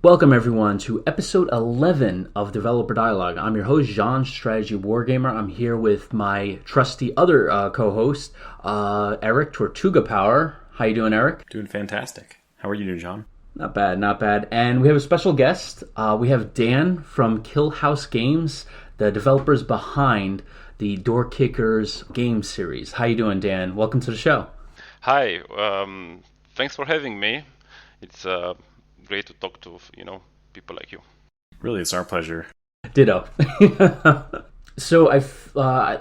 Welcome everyone to episode 11 of Developer Dialogue. I'm your host, Malt Strategy Wargamer. I'm here with my trusty other co-host, Eric Tortuga Power. How you doing, Eric? Doing fantastic. How are you doing, John? Not bad, not bad. And we have a special guest. We have Dan from Killhouse Games, the developers behind the Doorkickers game series. How you doing, Dan? Welcome to the show. Hi. Thanks for having me. It's great to talk to people like you. Really, it's our pleasure. Ditto. So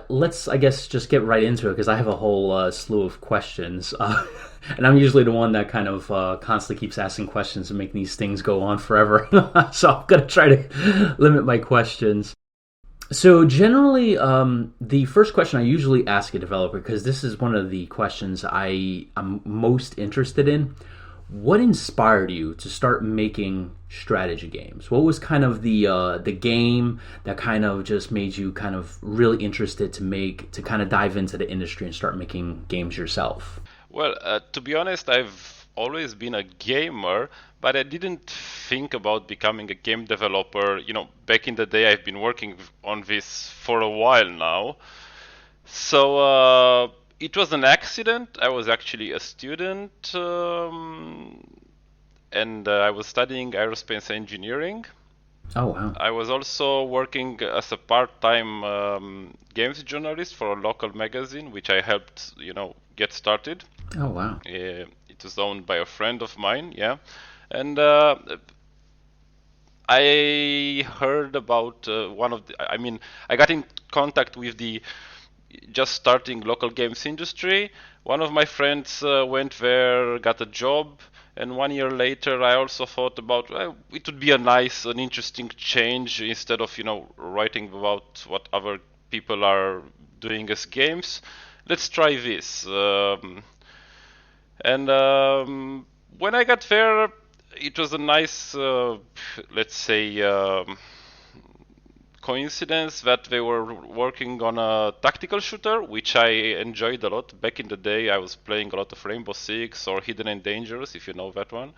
let's just get right into it because I have a whole slew of questions, and I'm usually the one that kind of constantly keeps asking questions and making these things go on forever. So I'm gonna try to limit my questions. So generally, the first question I usually ask a developer, because this is one of the questions I'm most interested in. What inspired you to start making strategy games? What was kind of the game that kind of just made you kind of really interested to kind of dive into the industry and start making games yourself? Well, to be honest, I've always been a gamer, but I didn't think about becoming a game developer. Back in the day, I've been working on this for a while now. So it was an accident. I was actually a student, and I was studying aerospace engineering. Oh, wow. I was also working as a part-time games journalist for a local magazine, which I helped, get started. Oh, wow. It was owned by a friend of mine, yeah. And I heard about I got in contact with the just starting local games industry. One of my friends went there, got a job, and 1 year later I also thought about it would be an interesting change instead of writing about what other people are doing as games. Let's try this. And when I got there, it was a nice, let's say, coincidence that they were working on a tactical shooter, which I enjoyed a lot. Back in the day, I was playing a lot of Rainbow Six or Hidden and Dangerous, if you know that one.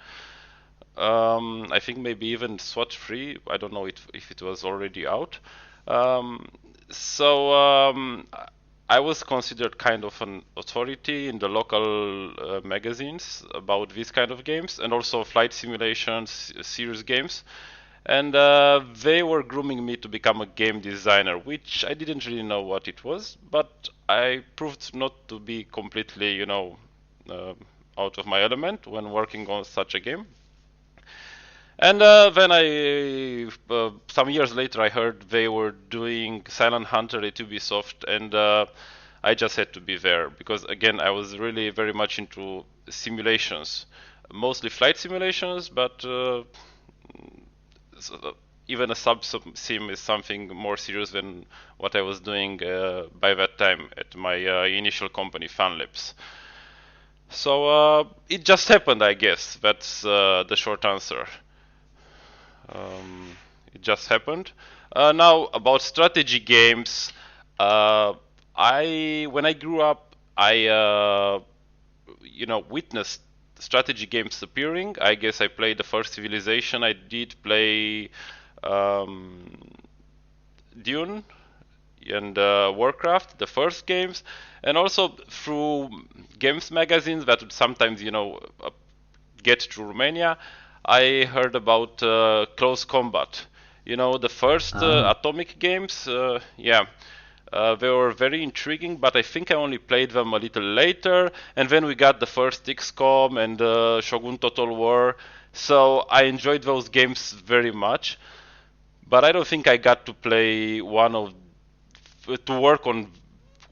I think maybe even SWAT 3. I don't know if it was already out. So I was considered kind of an authority in the local magazines about these kind of games, and also flight simulations, serious games. And they were grooming me to become a game designer, which I didn't really know what it was, but I proved not to be completely, out of my element when working on such a game. And then some years later, I heard they were doing Silent Hunter at Ubisoft, and I just had to be there because, again, I was really very much into simulations, mostly flight simulations, but even a sub-sim is something more serious than what I was doing by that time at my initial company, FunLabs. So it just happened, I guess. That's the short answer. It just happened. Now about strategy games, when I grew up, I witnessed strategy games appearing. I guess I played the first Civilization. I did play Dune and Warcraft, the first games, and also through games magazines that would sometimes, get to Romania. I heard about Close Combat. The first Atomic games, they were very intriguing, but I think I only played them a little later. And then we got the first XCOM and Shogun Total War. So I enjoyed those games very much. But I don't think I got to play to work on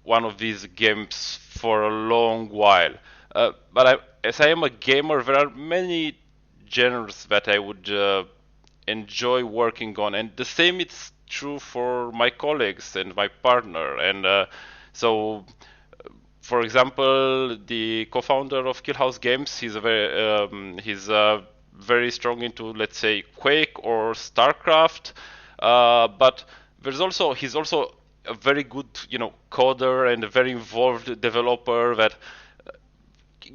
one of these games for a long while. As I am a gamer, there are many genres that I would enjoy working on, and the same it's true for my colleagues and my partner. And for example, the co-founder of Killhouse Games, he's very strong into, let's say, Quake or StarCraft, but he's also a very good, coder and a very involved developer that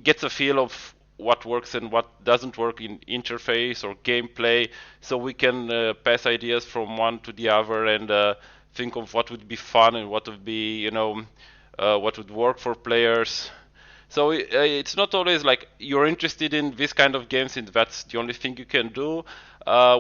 gets a feel of what works and what doesn't work in interface or gameplay, so we can pass ideas from one to the other and think of what would be fun and what would be, what would work for players. So it's not always like you're interested in this kind of games and that's the only thing you can do.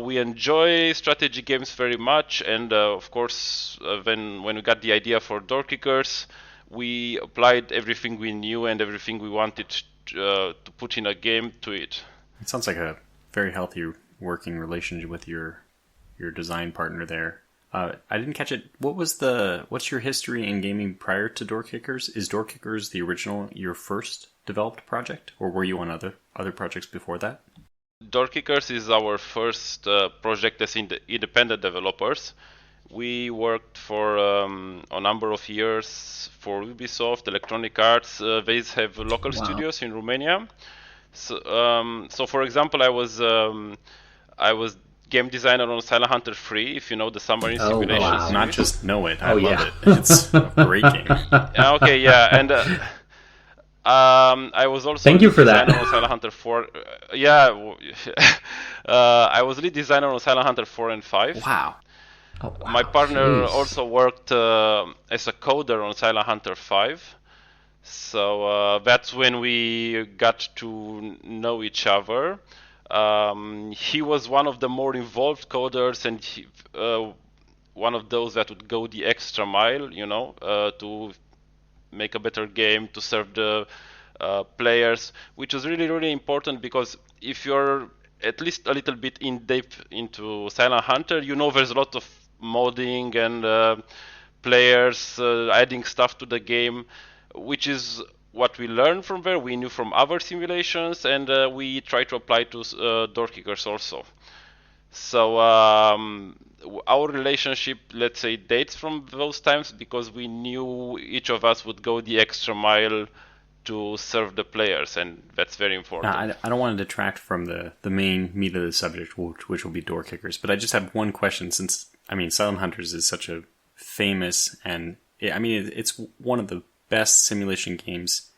We enjoy strategy games very much, and of course, when we got the idea for Doorkickers, we applied everything we knew and everything we wanted to put in a game to it. It sounds like a very healthy working relationship with your design partner there. I didn't catch it. What's your history in gaming prior to Doorkickers? Is Doorkickers the original, your first developed project, or were you on other projects before that? Doorkickers is our first project as independent developers. We worked for a number of years for Ubisoft, Electronic Arts. They have local studios in Romania. So for example, I was game designer on Silent Hunter 3, if you know the submarine simulation series. Not just know it, I love it. It's a great game. Okay, yeah, and I was also Thank you for that. on Silent Hunter 4. I was lead designer on Silent Hunter 4 and 5. Wow. Oh, wow. My partner also worked as a coder on Silent Hunter 5. So that's when we got to know each other. He was one of the more involved coders and one of those that would go the extra mile, to make a better game, to serve the players, which was really, really important, because if you're at least a little bit in depth into Silent Hunter, there's a lot of modding and players adding stuff to the game, which is what we learned from there, we knew from other simulations, and we try to apply to Doorkickers also. So our relationship, let's say, dates from those times, because we knew each of us would go the extra mile to serve the players, and that's very important. I don't want to detract from the main meat of the subject, which will be Doorkickers, but I just have one question, since, Silent Hunters is such a famous, and it's one of the best simulation games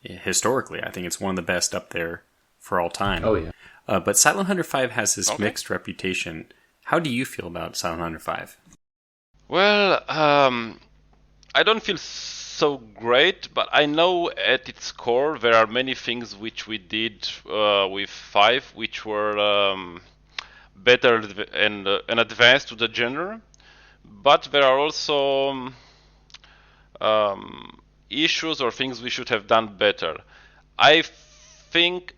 historically. I think it's one of the best up there for all time. Oh, yeah. But Silent Hunter 5 has this mixed reputation. How do you feel about Silent Hunter 5? Well, I don't feel so great, but I know at its core there are many things which we did with 5 which were better and advanced to the genre, but there are also issues or things we should have done better. I think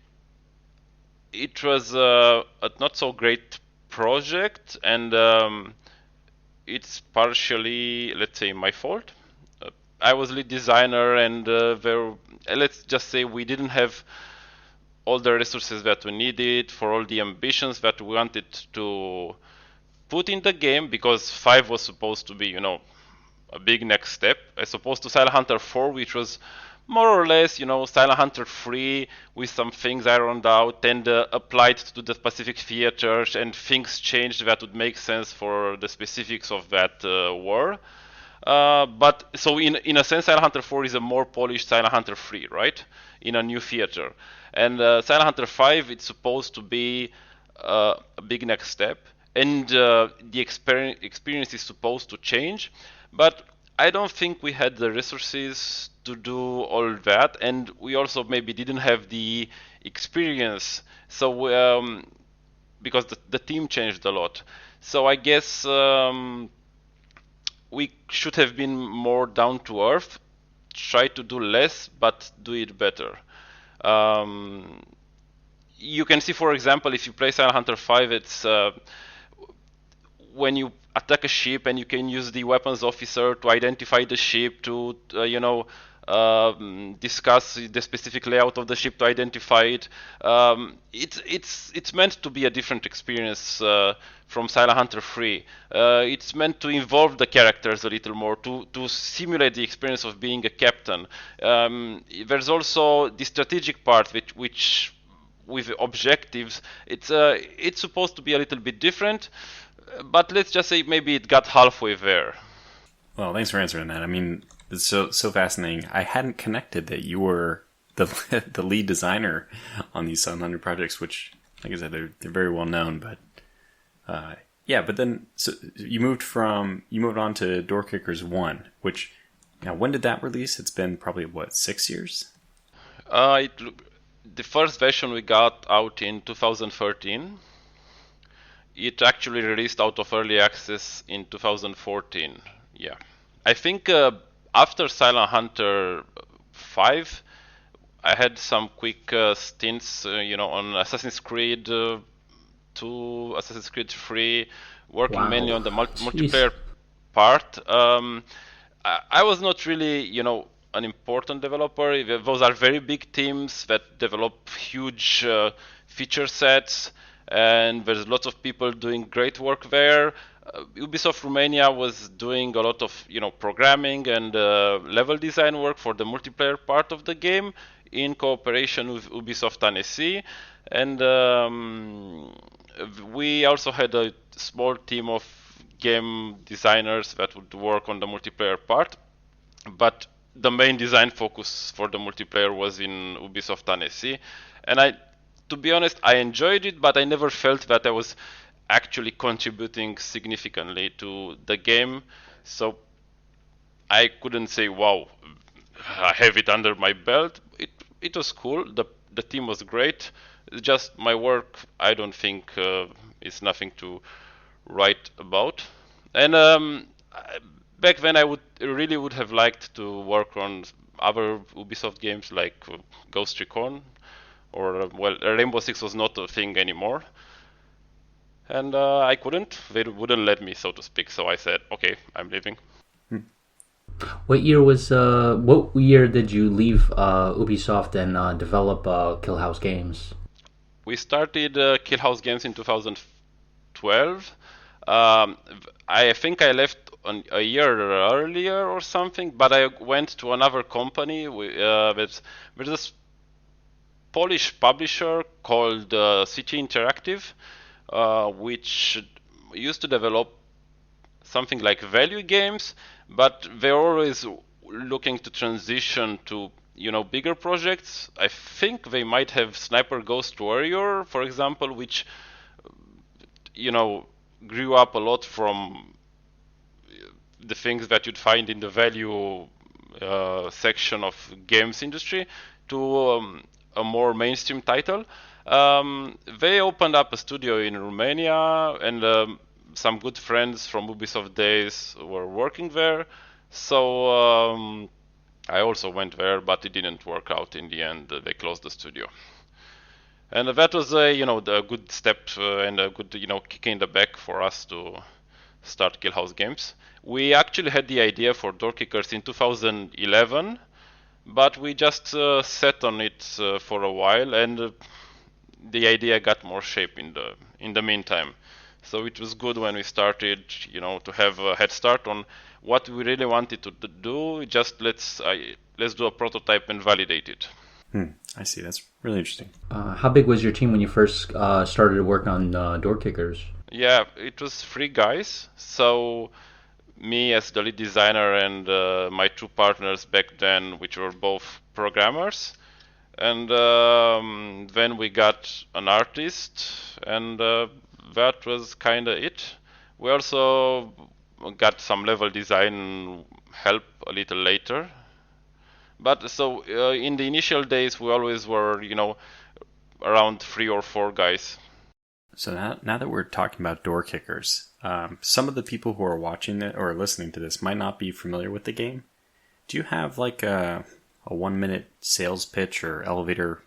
it was a not so great project, and it's partially, let's say, my fault. I was lead designer, and let's just say we didn't have all the resources that we needed for all the ambitions that we wanted to put in the game, because 5 was supposed to be, a big next step, as opposed to Silent Hunter 4, which was more or less, Silent Hunter 3 with some things ironed out and applied to the specific theaters, and things changed that would make sense for the specifics of that war. But so in a sense, Silent Hunter 4 is a more polished Silent Hunter 3, right? In a new theater. And Silent Hunter 5, it's supposed to be a big next step, and the experience is supposed to change. But I don't think we had the resources to do all that, and we also maybe didn't have the experience. So because the team changed a lot, so I guess we should have been more down to earth, try to do less, but do it better. You can see, for example, if you play Silent Hunter 5, it's when you attack a ship and you can use the weapons officer to identify the ship, to discuss the specific layout of the ship to identify it. It's meant to be a different experience from Silent Hunter 3. It's meant to involve the characters a little more, to simulate the experience of being a captain. There's also the strategic part, which with objectives, it's supposed to be a little bit different. But let's just say maybe it got halfway there. Well, thanks for answering that. It's so fascinating. I hadn't connected that you were the lead designer on these 700 projects, which, like I said, they're very well known. But yeah, but then so you moved on to Doorkickers 1, which now when did that release? It's been probably what, 6 years? The first version we got out in 2013. It actually released out of early access in 2014. Yeah, I think after Silent Hunter 5, I had some quick stints, on Assassin's Creed 2, Assassin's Creed 3, working mainly on the multiplayer part. I was not really, an important developer. Those are very big teams that develop huge feature sets, and there's lots of people doing great work there. Ubisoft Romania was doing a lot of, programming and level design work for the multiplayer part of the game in cooperation with Ubisoft Annecy, and we also had a small team of game designers that would work on the multiplayer part, but the main design focus for the multiplayer was in Ubisoft Annecy, and to be honest, I enjoyed it, but I never felt that I was actually contributing significantly to the game, so I couldn't say, wow, I have it under my belt. It was cool, the team was great, just my work, I don't think is nothing to write about. And back then I would have liked to work on other Ubisoft games like Ghost Recon, or Rainbow Six was not a thing anymore, and I couldn't. They wouldn't let me, so to speak. So I said, "Okay, I'm leaving." What year did you leave Ubisoft and develop Killhouse Games? We started Killhouse Games in 2012. I think I left a year earlier or something, but I went to another company. There's this Polish publisher called City Interactive, which used to develop something like value games, but they're always looking to transition to bigger projects. I think they might have Sniper Ghost Warrior, for example, which grew up a lot from the things that you'd find in the value section of games industry to a more mainstream title. They opened up a studio in Romania, and some good friends from Ubisoft days were working there. So I also went there, but it didn't work out in the end. They closed the studio. And that was a good step and a good kick in the back for us to start Killhouse Games. We actually had the idea for Doorkickers in 2011, but we just sat on it for a while, and the idea got more shape in the meantime. So it was good when we started, to have a head start on what we really wanted to do. Just let's do a prototype and validate it. I see. That's really interesting. How big was your team when you first started working on Doorkickers? Yeah, it was 3 guys. So me as the lead designer and my 2 partners back then, which were both programmers. And then we got an artist, and that was kind of it. We also got some level design help a little later. But so in the initial days, we always were, around 3 or 4 guys. So now that we're talking about Doorkickers, some of the people who are watching it or listening to this might not be familiar with the game. Do you have like a 1-minute sales pitch or elevator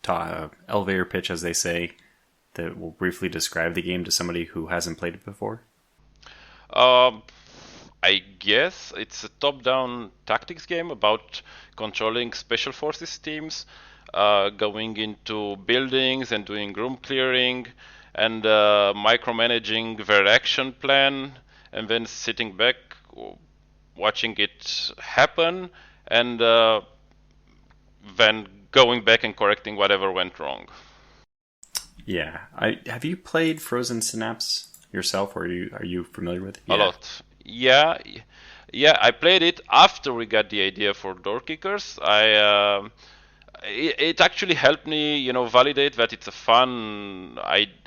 pitch, as they say, that will briefly describe the game to somebody who hasn't played it before? I guess it's a top-down tactics game about controlling special forces teams, going into buildings and doing room clearing, and micromanaging their action plan, and then sitting back, watching it happen, and then going back and correcting whatever went wrong. Yeah, have you played Frozen Synapse yourself, or are you familiar with it? A lot. Yeah, I played it after we got the idea for Doorkickers. it actually helped me, validate that it's a fun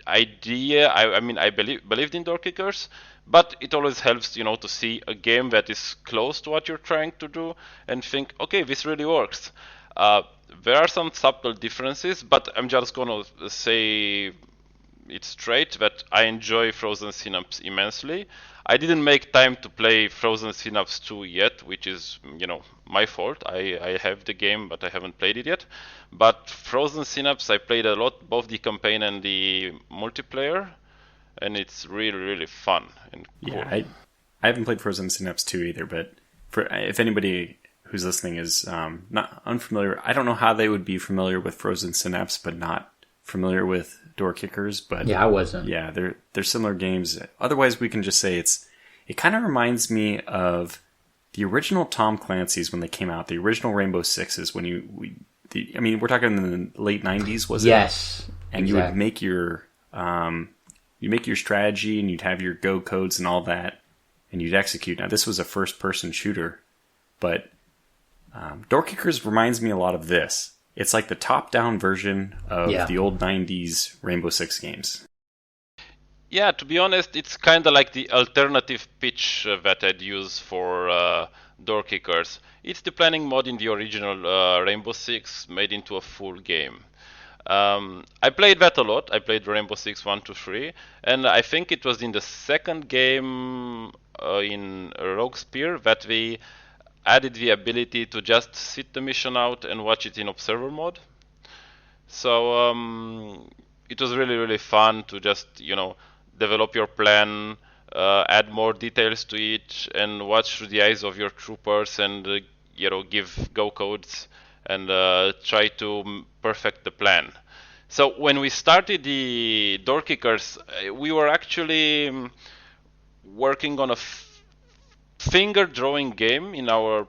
idea. I mean, I believed in Doorkickers, but it always helps, to see a game that is close to what you're trying to do and think, okay, this really works. There are some subtle differences, but I'm just gonna say it straight that I enjoy Frozen Synapse immensely. I didn't make time to play Frozen Synapse 2 yet, which is, my fault. I have the game, but I haven't played it yet. But Frozen Synapse, I played a lot, both the campaign and the multiplayer, and it's really, really fun and cool. Yeah, I haven't played Frozen Synapse 2 either, but if anybody who's listening is not unfamiliar, I don't know how they would be familiar with Frozen Synapse, but not familiar with Doorkickers. But yeah, I wasn't. Yeah, they're similar games. Otherwise, we can just say it kind of reminds me of the original Tom Clancy's when they came out, the original Rainbow Sixes. When we're talking in the late '90s, was it? Yes, and exactly. You would make your strategy, and you'd have your go codes and all that, and you'd execute. Now, this was a first-person shooter, but Doorkickers reminds me a lot of this. It's like the top-down version of the old 90s Rainbow Six games. Yeah, to be honest, it's kind of like the alternative pitch that I'd use for Doorkickers. It's the planning mod in the original Rainbow Six made into a full game. I played that a lot. I played Rainbow Six 1, 2, 3, and I think it was in the second game in Rogue Spear that we added the ability to just sit the mission out and watch it in observer mode. So it was really, really fun to just, develop your plan, add more details to it, and watch through the eyes of your troopers and, give go codes and try to perfect the plan. So when we started the Doorkickers, we were actually working on a finger drawing game in our,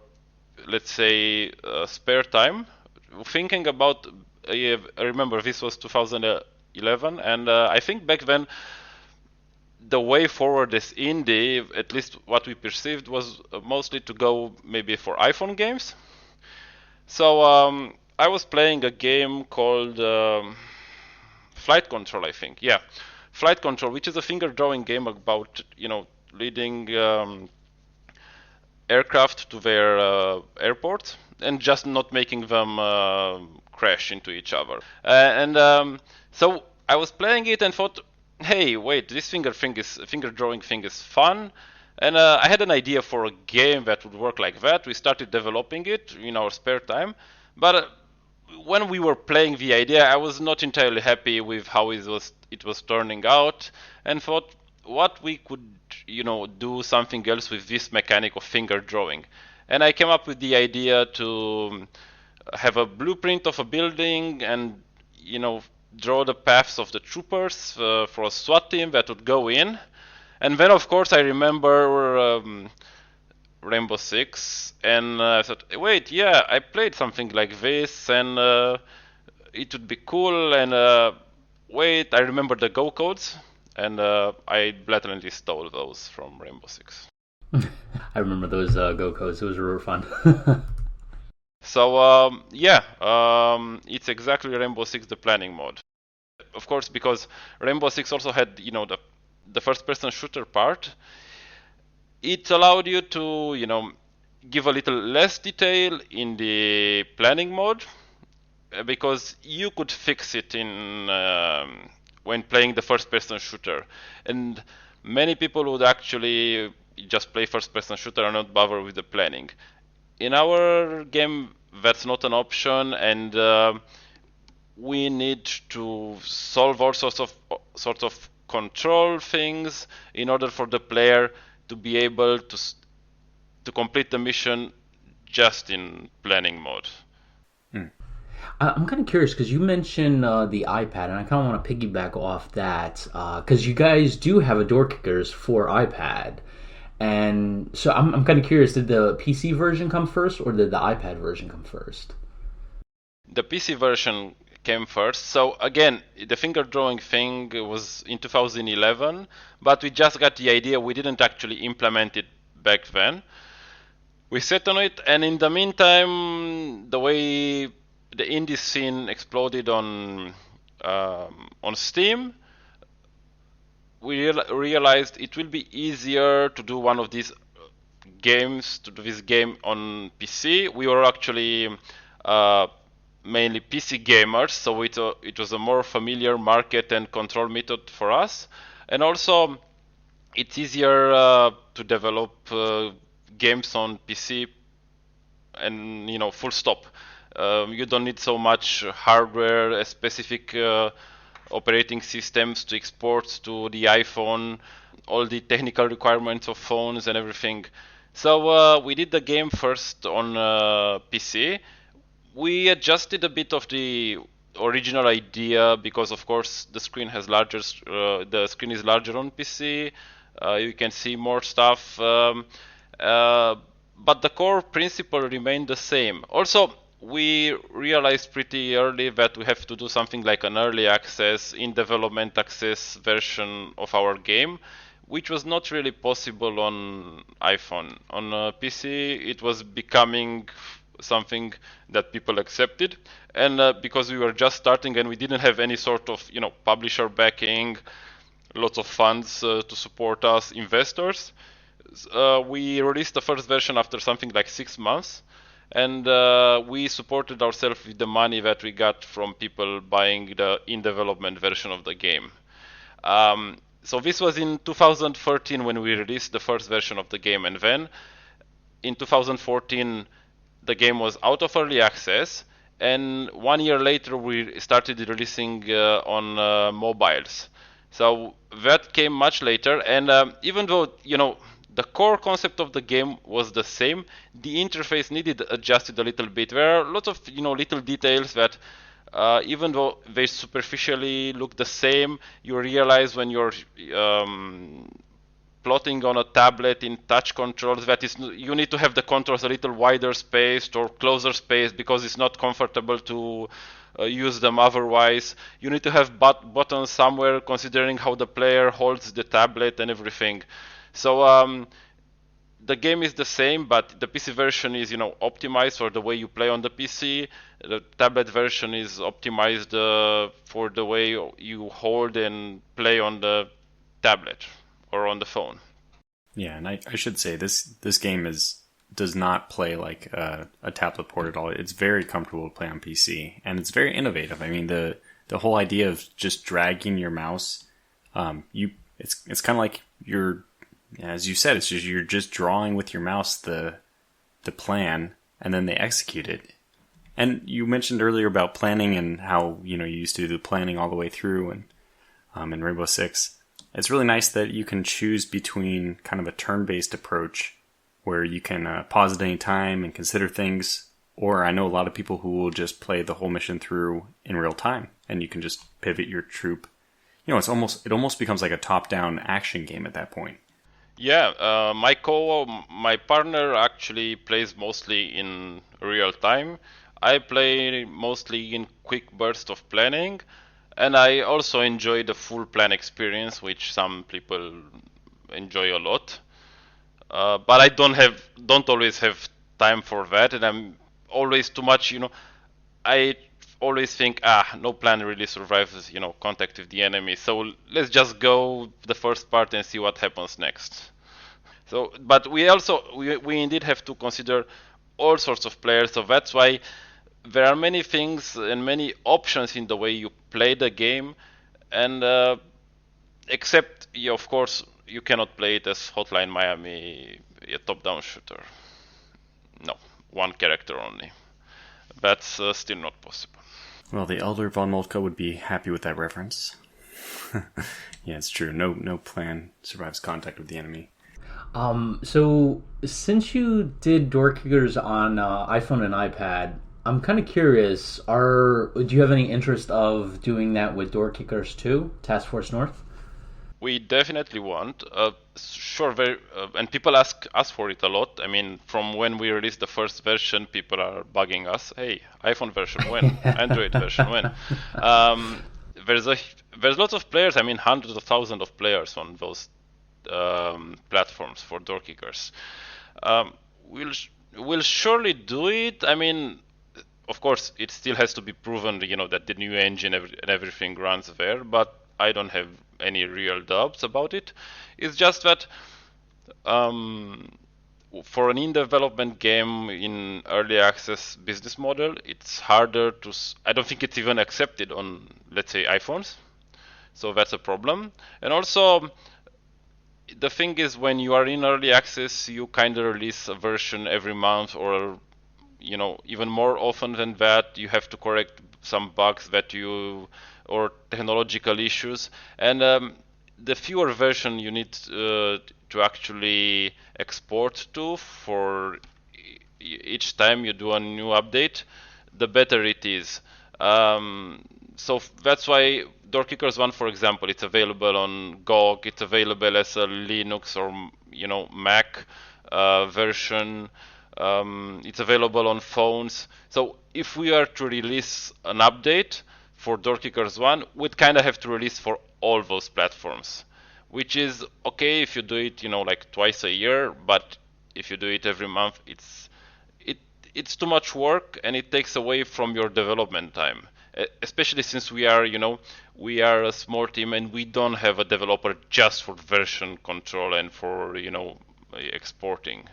let's say, spare time, thinking about I remember this was 2011, and I think back then the way forward as indie, at least what we perceived, was mostly to go maybe for iPhone games. So I was playing a game called Flight Control, I think. Yeah, Flight Control, which is a finger drawing game about leading aircraft to their airport and just not making them crash into each other. So I was playing it and thought, hey, wait, this finger drawing thing is fun. And I had an idea for a game that would work like that. We started developing it in our spare time. But when we were playing the idea, I was not entirely happy with how it was turning out, and thought, what we could do something else with this mechanic of finger drawing. And I came up with the idea to have a blueprint of a building and draw the paths of the troopers for a SWAT team that would go in. And then of course I remember Rainbow Six, and I thought, wait, yeah, I played something like this, and it would be cool. And wait, I remember the go codes. And I blatantly stole those from Rainbow Six. I remember those go codes. It was really fun. So it's exactly Rainbow Six, the planning mode. Of course, because Rainbow Six also had the first-person shooter part. It allowed you to give a little less detail in the planning mode, because you could fix it in when playing the first-person shooter. And many people would actually just play first-person shooter and not bother with the planning. In our game, that's not an option, and we need to solve all sorts of control things in order for the player to be able to complete the mission just in planning mode. I'm kind of curious because you mentioned the iPad, and I kind of want to piggyback off that because you guys do have a Doorkickers for iPad, and so I'm kind of curious: did the PC version come first, or did the iPad version come first? The PC version came first. So again, the finger drawing thing was in 2011, but we just got the idea. We didn't actually implement it back then. We sat on it, and in the meantime, the way the indie scene exploded on Steam, we realized it will be easier to do one of these games, to do this game on PC. We were actually mainly PC gamers, so it was a more familiar market and control method for us. And also, it's easier to develop games on PC, and full stop. You don't need so much hardware, specific operating systems to export to the iPhone, all the technical requirements of phones and everything. So we did the game first on PC. We adjusted a bit of the original idea because, of course, the screen is larger on PC. You can see more stuff, but the core principle remained the same. Also, we realized pretty early that we have to do something like an early access, in development access version of our game, which was not really possible on iPhone. On PC, it was becoming something that people accepted, and because we were just starting and we didn't have any sort of publisher backing, lots of funds to support us, investors, we released the first version after something like 6 months, and we supported ourselves with the money that we got from people buying the in-development version of the game. So this was in 2013 when we released the first version of the game, and then in 2014 the game was out of early access, and 1 year later we started releasing on mobiles. So that came much later, and even though the core concept of the game was the same, the interface needed adjusted a little bit. There are lots of little details that even though they superficially look the same, you realize when you're plotting on a tablet in touch controls that you need to have the controls a little wider spaced or closer spaced because it's not comfortable to use them otherwise. You need to have buttons somewhere considering how the player holds the tablet and everything. So the game is the same, but the PC version is optimized for the way you play on the PC. The tablet version is optimized for the way you hold and play on the tablet or on the phone. Yeah, and I should say this game does not play like a tablet port at all. It's very comfortable to play on PC, and it's very innovative. I mean, the whole idea of just dragging your mouse, it's kind of like as you said, you're just drawing with your mouse the plan, and then they execute it. And you mentioned earlier about planning and how you used to do the planning all the way through, and in Rainbow Six. It's really nice that you can choose between kind of a turn-based approach where you can pause at any time and consider things, or I know a lot of people who will just play the whole mission through in real time, and you can just pivot your troop. It almost becomes like a top-down action game at that point. Yeah, my partner actually plays mostly in real time. I play mostly in quick bursts of planning. And I also enjoy the full plan experience, which some people enjoy a lot. But I don't always have time for that, and I'm always too much. I always think, no plan really survives, contact with the enemy. So let's just go the first part and see what happens next. So, but we indeed have to consider all sorts of players. So that's why there are many things and many options in the way you play the game, and except, of course, you cannot play it as Hotline Miami, a top-down shooter. No, one character only. That's still not possible. Well, the Elder Von Moltke would be happy with that reference. Yeah, it's true. No plan survives contact with the enemy. So since you did Doorkickers on iPhone and iPad, I'm kind of curious, do you have any interest of doing that with Doorkickers 2, Task Force North? We definitely want. Sure, and people ask us for it a lot. I mean, from when we released the first version, people are bugging us. Hey, iPhone version when? Android version when? There's lots of players. I mean, hundreds of thousands of players on those platforms for Doorkickers. We'll surely do it. I mean, of course, it still has to be proven, that the new engine and everything runs there, but I don't have any real doubts about it. It's just that for an in-development game in early access business model, it's harder to. I don't think it's even accepted on, let's say, iPhones. So that's a problem. And also, the thing is, when you are in early access, you kind of release a version every month, or even more often than that. You have to correct some bugs or technological issues, and the fewer version you need to actually export to for each time you do a new update, the better it is. So that's why Doorkickers 1, for example, it's available on GOG, it's available as a Linux or Mac version. It's available on phones. So if we are to release an update for Doorkickers 1, we'd kind of have to release for all those platforms, which is okay if you do it, like twice a year, but if you do it every month, it's too much work and it takes away from your development time. Especially since we are a small team and we don't have a developer just for version control and for exporting.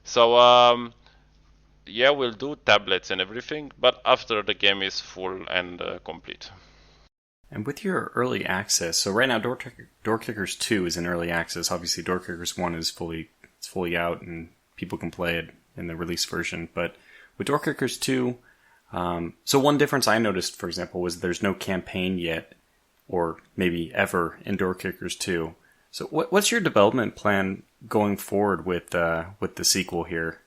So yeah, we'll do tablets and everything, but after the game is full and complete. And with your early access, so right now Doorkickers 2 is in early access. Obviously Doorkickers 1 is fully out and people can play it in the release version. But with Doorkickers 2, so one difference I noticed, for example, was there's no campaign yet, or maybe ever, in Doorkickers 2. So what's your development plan going forward with the sequel here?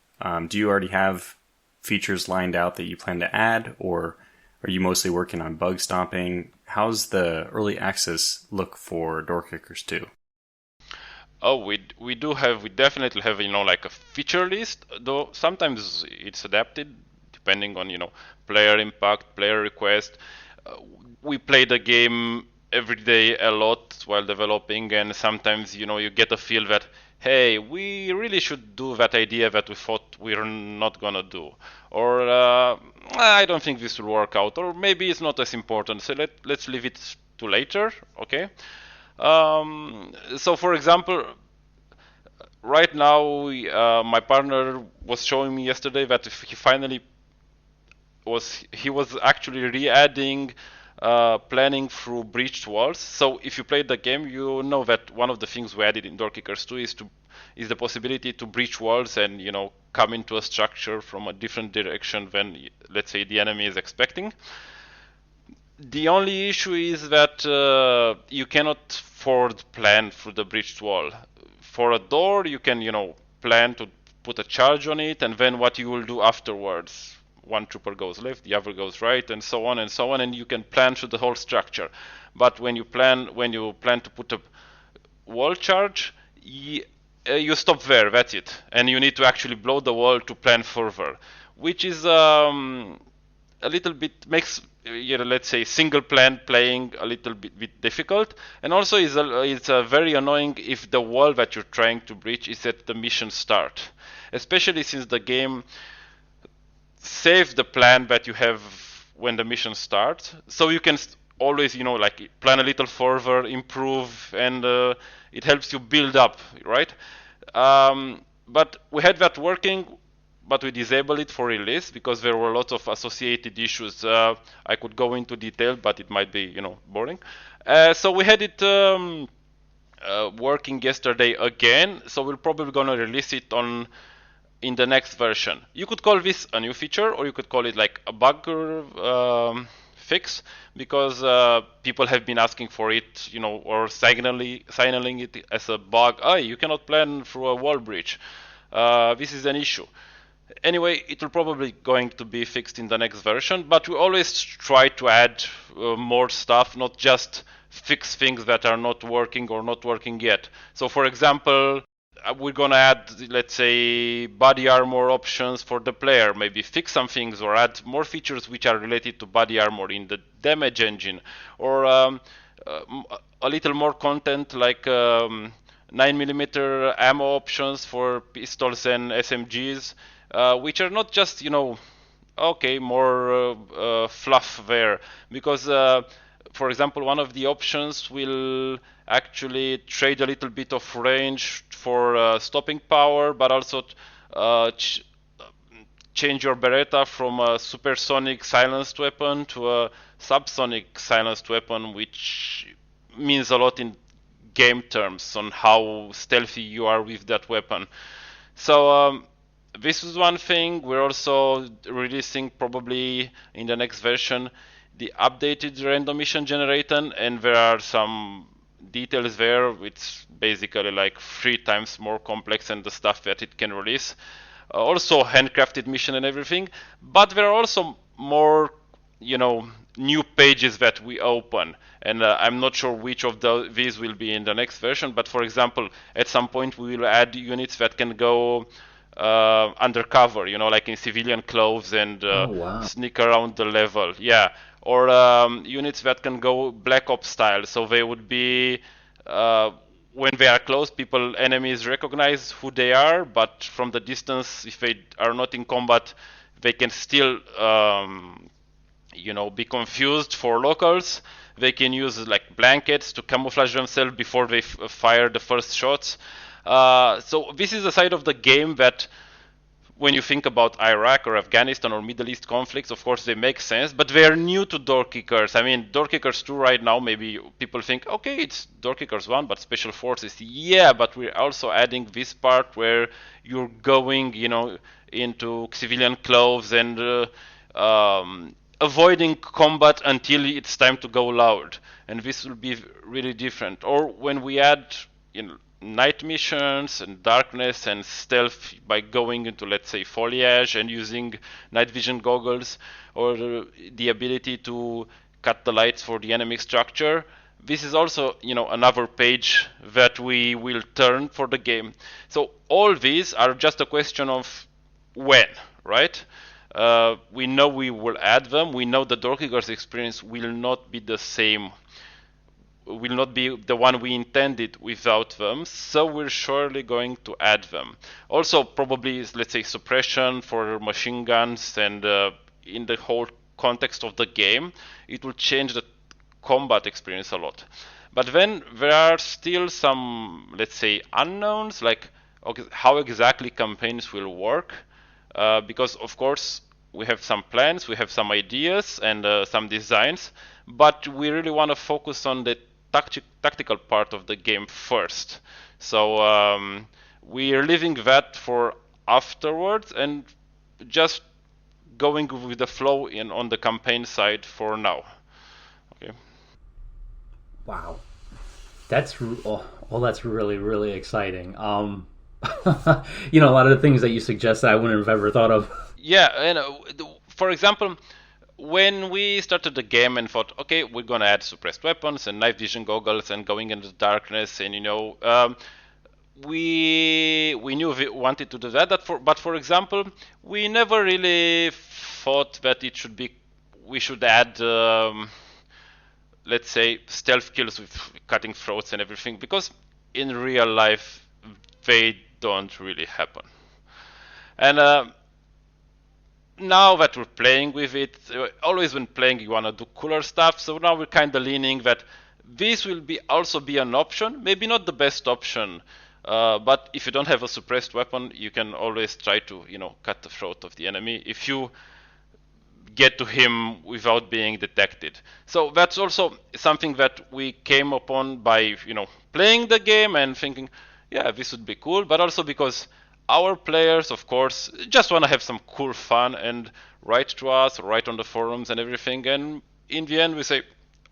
Do you already have features lined out that you plan to add, or are you mostly working on bug stopping? How's the early access look for Doorkickers 2? Oh, we definitely have like a feature list, though sometimes it's adapted depending on player impact, player request. We play the game every day a lot while developing, and sometimes you get a feel that, hey, we really should do that idea that we thought we're not gonna do, or I don't think this will work out, or maybe it's not as important, so let's leave it to later. Okay. So for example, right now my partner was showing me yesterday that he finally was actually re-adding planning through breached walls. So if you played the game, you know that one of the things we added in Doorkickers 2 is the possibility to breach walls and come into a structure from a different direction than, let's say, the enemy is expecting. The only issue is that you cannot forward plan through the breached wall. For a door, you can plan to put a charge on it, and then what you will do afterwards. One trooper goes left, the other goes right, and so on, and you can plan through the whole structure. But when you plan to put a wall charge, you stop there. That's it, and you need to actually blow the wall to plan further, which is a little bit makes let's say single plan playing a little bit difficult, and also it's very annoying if the wall that you're trying to breach is at the mission start, especially since the game save the plan that you have when the mission starts, so you can always like plan a little further, improve, and it helps you build up, right? But we had that working, but we disabled it for release because there were lots of associated issues. I could go into detail, but it might be boring. So we had it working yesterday again, so we're probably gonna release it in the next version. You could call this a new feature, or you could call it like a bug fix, because people have been asking for it, or signaling it as a bug. Oh, you cannot plan through a wall breach. This is an issue. Anyway, it will probably going to be fixed in the next version, but we always try to add more stuff, not just fix things that are not working or not working yet. So for example, we're gonna add, let's say, body armor options for the player, maybe fix some things or add more features which are related to body armor in the damage engine, or a little more content like 9mm ammo options for pistols and SMGs, which are not just okay, more fluff there, because for example, one of the options will actually trade a little bit of range for stopping power, but also uh, ch- change your Beretta from a supersonic silenced weapon to a subsonic silenced weapon, which means a lot in game terms on how stealthy you are with that weapon. So this is one thing. We're also releasing probably in the next version the updated random mission generator, and there are some details there. It's basically like 3 times more complex than the stuff that it can release. Also handcrafted mission and everything, but there are also more, new pages that we open, and I'm not sure which of these will be in the next version. But for example, at some point we will add units that can go undercover, like in civilian clothes, and Oh wow. sneak around the level. Yeah, or units that can go Black Ops style. So they would be when they are close, enemies recognize who they are, but from the distance, if they are not in combat, they can still, be confused for locals. They can use like blankets to camouflage themselves before they fire the first shots. So this is a side of the game that, when you think about Iraq or Afghanistan or Middle East conflicts, of course they make sense, but they are new to Doorkickers. I mean, Doorkickers 2 right now, maybe people think, okay, it's Doorkickers 1, but Special Forces. Yeah, but we're also adding this part where you're going, into civilian clothes and avoiding combat until it's time to go loud. And this will be really different. Or when we add, night missions and darkness and stealth by going into, let's say, foliage and using night vision goggles, or the ability to cut the lights for the enemy structure. This is also, another page that we will turn for the game. So all these are just a question of when, right? We know we will add them. We know the Doorkickers experience will not be the same, will not be the one we intended without them, so we're surely going to add them. Also, probably, let's say, suppression for machine guns, and in the whole context of the game, it will change the combat experience a lot. But then there are still some, let's say, unknowns, like, okay, how exactly campaigns will work, because of course we have some plans, we have some ideas and some designs, but we really want to focus on the tactical part of the game first. So we are leaving that for afterwards and just going with the flow on the campaign side for now. Okay. Wow. That's really really exciting. A lot of the things that you suggested I wouldn't have ever thought of. Yeah, and for example, when we started the game and thought, okay, we're gonna add suppressed weapons and night vision goggles and going into the darkness, and we knew we wanted to do that. But for example, we never really thought that we should add, let's say, stealth kills with cutting throats and everything, because in real life they don't really happen. And now that we're playing with it, always when playing you want to do cooler stuff, so now we're kind of leaning that this will also be an option, maybe not the best option, but if you don't have a suppressed weapon, you can always try to, cut the throat of the enemy if you get to him without being detected. So that's also something that we came upon by, playing the game and thinking, yeah, this would be cool, but also because our players, of course, just want to have some cool fun and write to us, write on the forums and everything. And in the end, we say,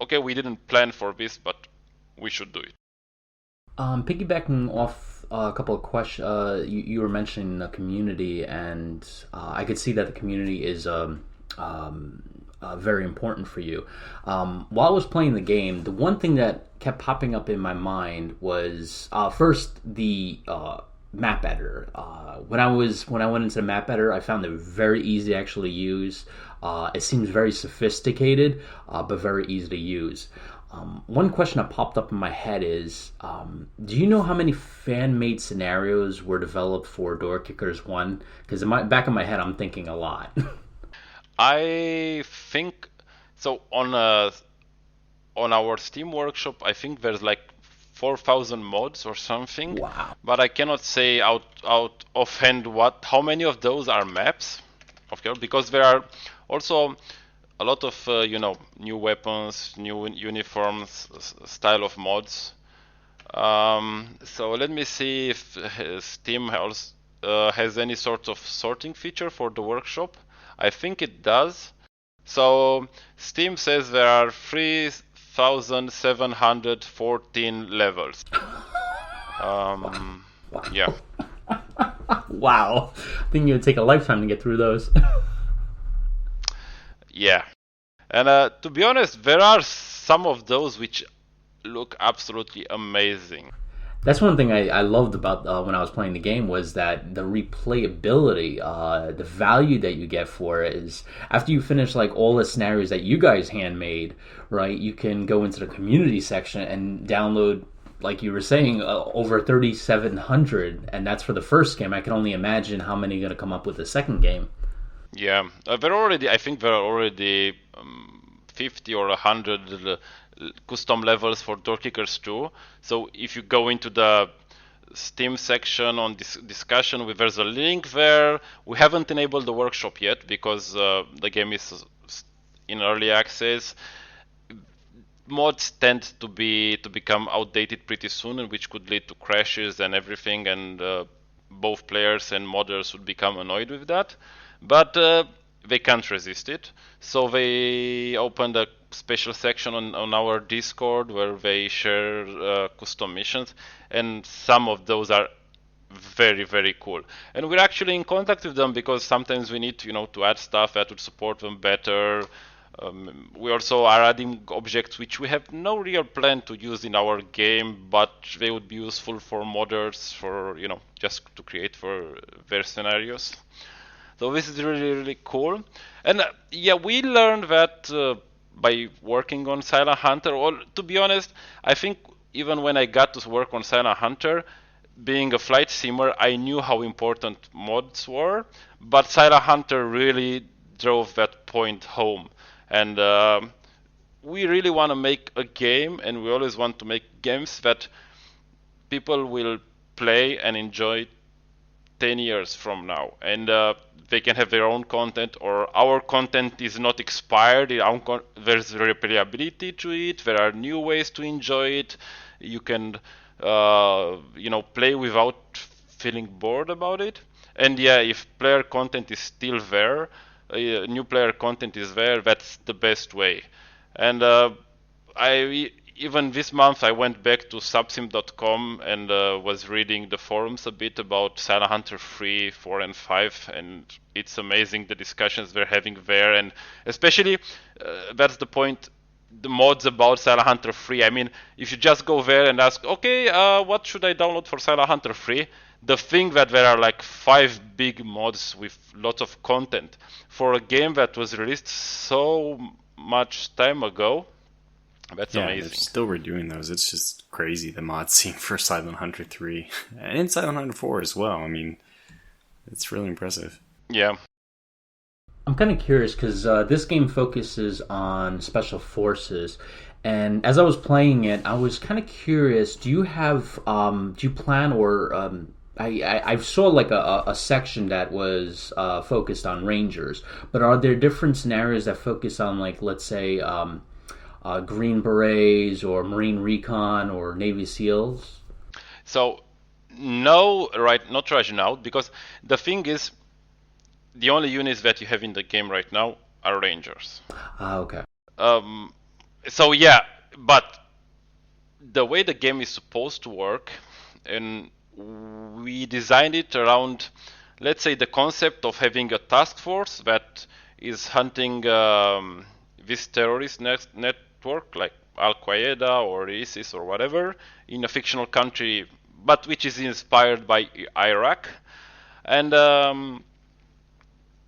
okay, we didn't plan for this, but we should do it. Piggybacking off a couple of questions, you were mentioning the community, and I could see that the community is very important for you. While I was playing the game, the one thing that kept popping up in my mind was first the map editor. When I went into the map editor, I found it very easy to actually use. It seems very sophisticated, but very easy to use. One question that popped up in my head is, do you know how many fan-made scenarios were developed for Doorkickers 1? Because back in my head, I'm thinking a lot. I think so. On our Steam workshop, I think there's like 4,000 mods or something. Wow. But I cannot say out offhand how many of those are maps, of course, because there are also a lot of new weapons, new uniforms, style of mods. So let me see if Steam has any sort of sorting feature for the workshop. I think it does. So Steam says there are 3,714 levels. Yeah. Wow. I think it would take a lifetime to get through those. Yeah. And to be honest, there are some of those which look absolutely amazing. That's one thing I loved about when I was playing the game was that the replayability, the value that you get for it is after you finish like all the scenarios that you guys handmade, right? You can go into the community section and download, like you were saying, over 3,700, and that's for the first game. I can only imagine how many are going to come up with the second game. Yeah, I think there are already 50 or 100 custom levels for Doorkickers 2. So if you go into the Steam section on this discussion, there's a link there. We haven't enabled the workshop yet because the game is in early access. Mods tend to become outdated pretty soon, and which could lead to crashes and everything, and both players and modders would become annoyed with that. But they can't resist it, so they opened a special section on our Discord where they share custom missions, and some of those are very, very cool. And we're actually in contact with them because sometimes we need to add stuff that would support them better. We also are adding objects which we have no real plan to use in our game, but they would be useful for modders, for just to create for their scenarios. So this is really, really cool. And yeah, we learned that by working on Silent Hunter, or to be honest, I think even when I got to work on Silent Hunter, being a flight simmer, I knew how important mods were, but Silent Hunter really drove that point home. And we really want to make a game, and we always want to make games that people will play and enjoy 10 years from now. And they can have their own content, or our content is not expired. There's replayability to it. There are new ways to enjoy it. You can, play without feeling bored about it. And yeah, if player content is still there, new player content is there, that's the best way. And even this month I went back to subsim.com and was reading the forums a bit about Silent Hunter 3, 4 and 5, and it's amazing the discussions we're having there, and especially that's the point, the mods about Silent Hunter 3. I mean, if you just go there and ask, okay, what should I download for Silent Hunter 3? The thing that there are like 5 big mods with lots of content for a game that was released so much time ago. That's amazing. They're still redoing those. It's just crazy, the mod scene for Silent Hunter 3 and Silent Hunter 4 as well. I mean, it's really impressive. Yeah. I'm kind of curious because this game focuses on special forces, and as I was playing it, I was kind of curious. Do you plan or I saw like a section that was focused on Rangers, but are there different scenarios that focus on, like, let's say Green Berets or Marine Recon or Navy SEALs? So no, not right now, because the thing is, the only units that you have in the game right now are Rangers. Okay. So yeah, but the way the game is supposed to work, and we designed it around, let's say, the concept of having a task force that is hunting this terrorist network like Al Qaeda or ISIS or whatever in a fictional country, but which is inspired by Iraq. And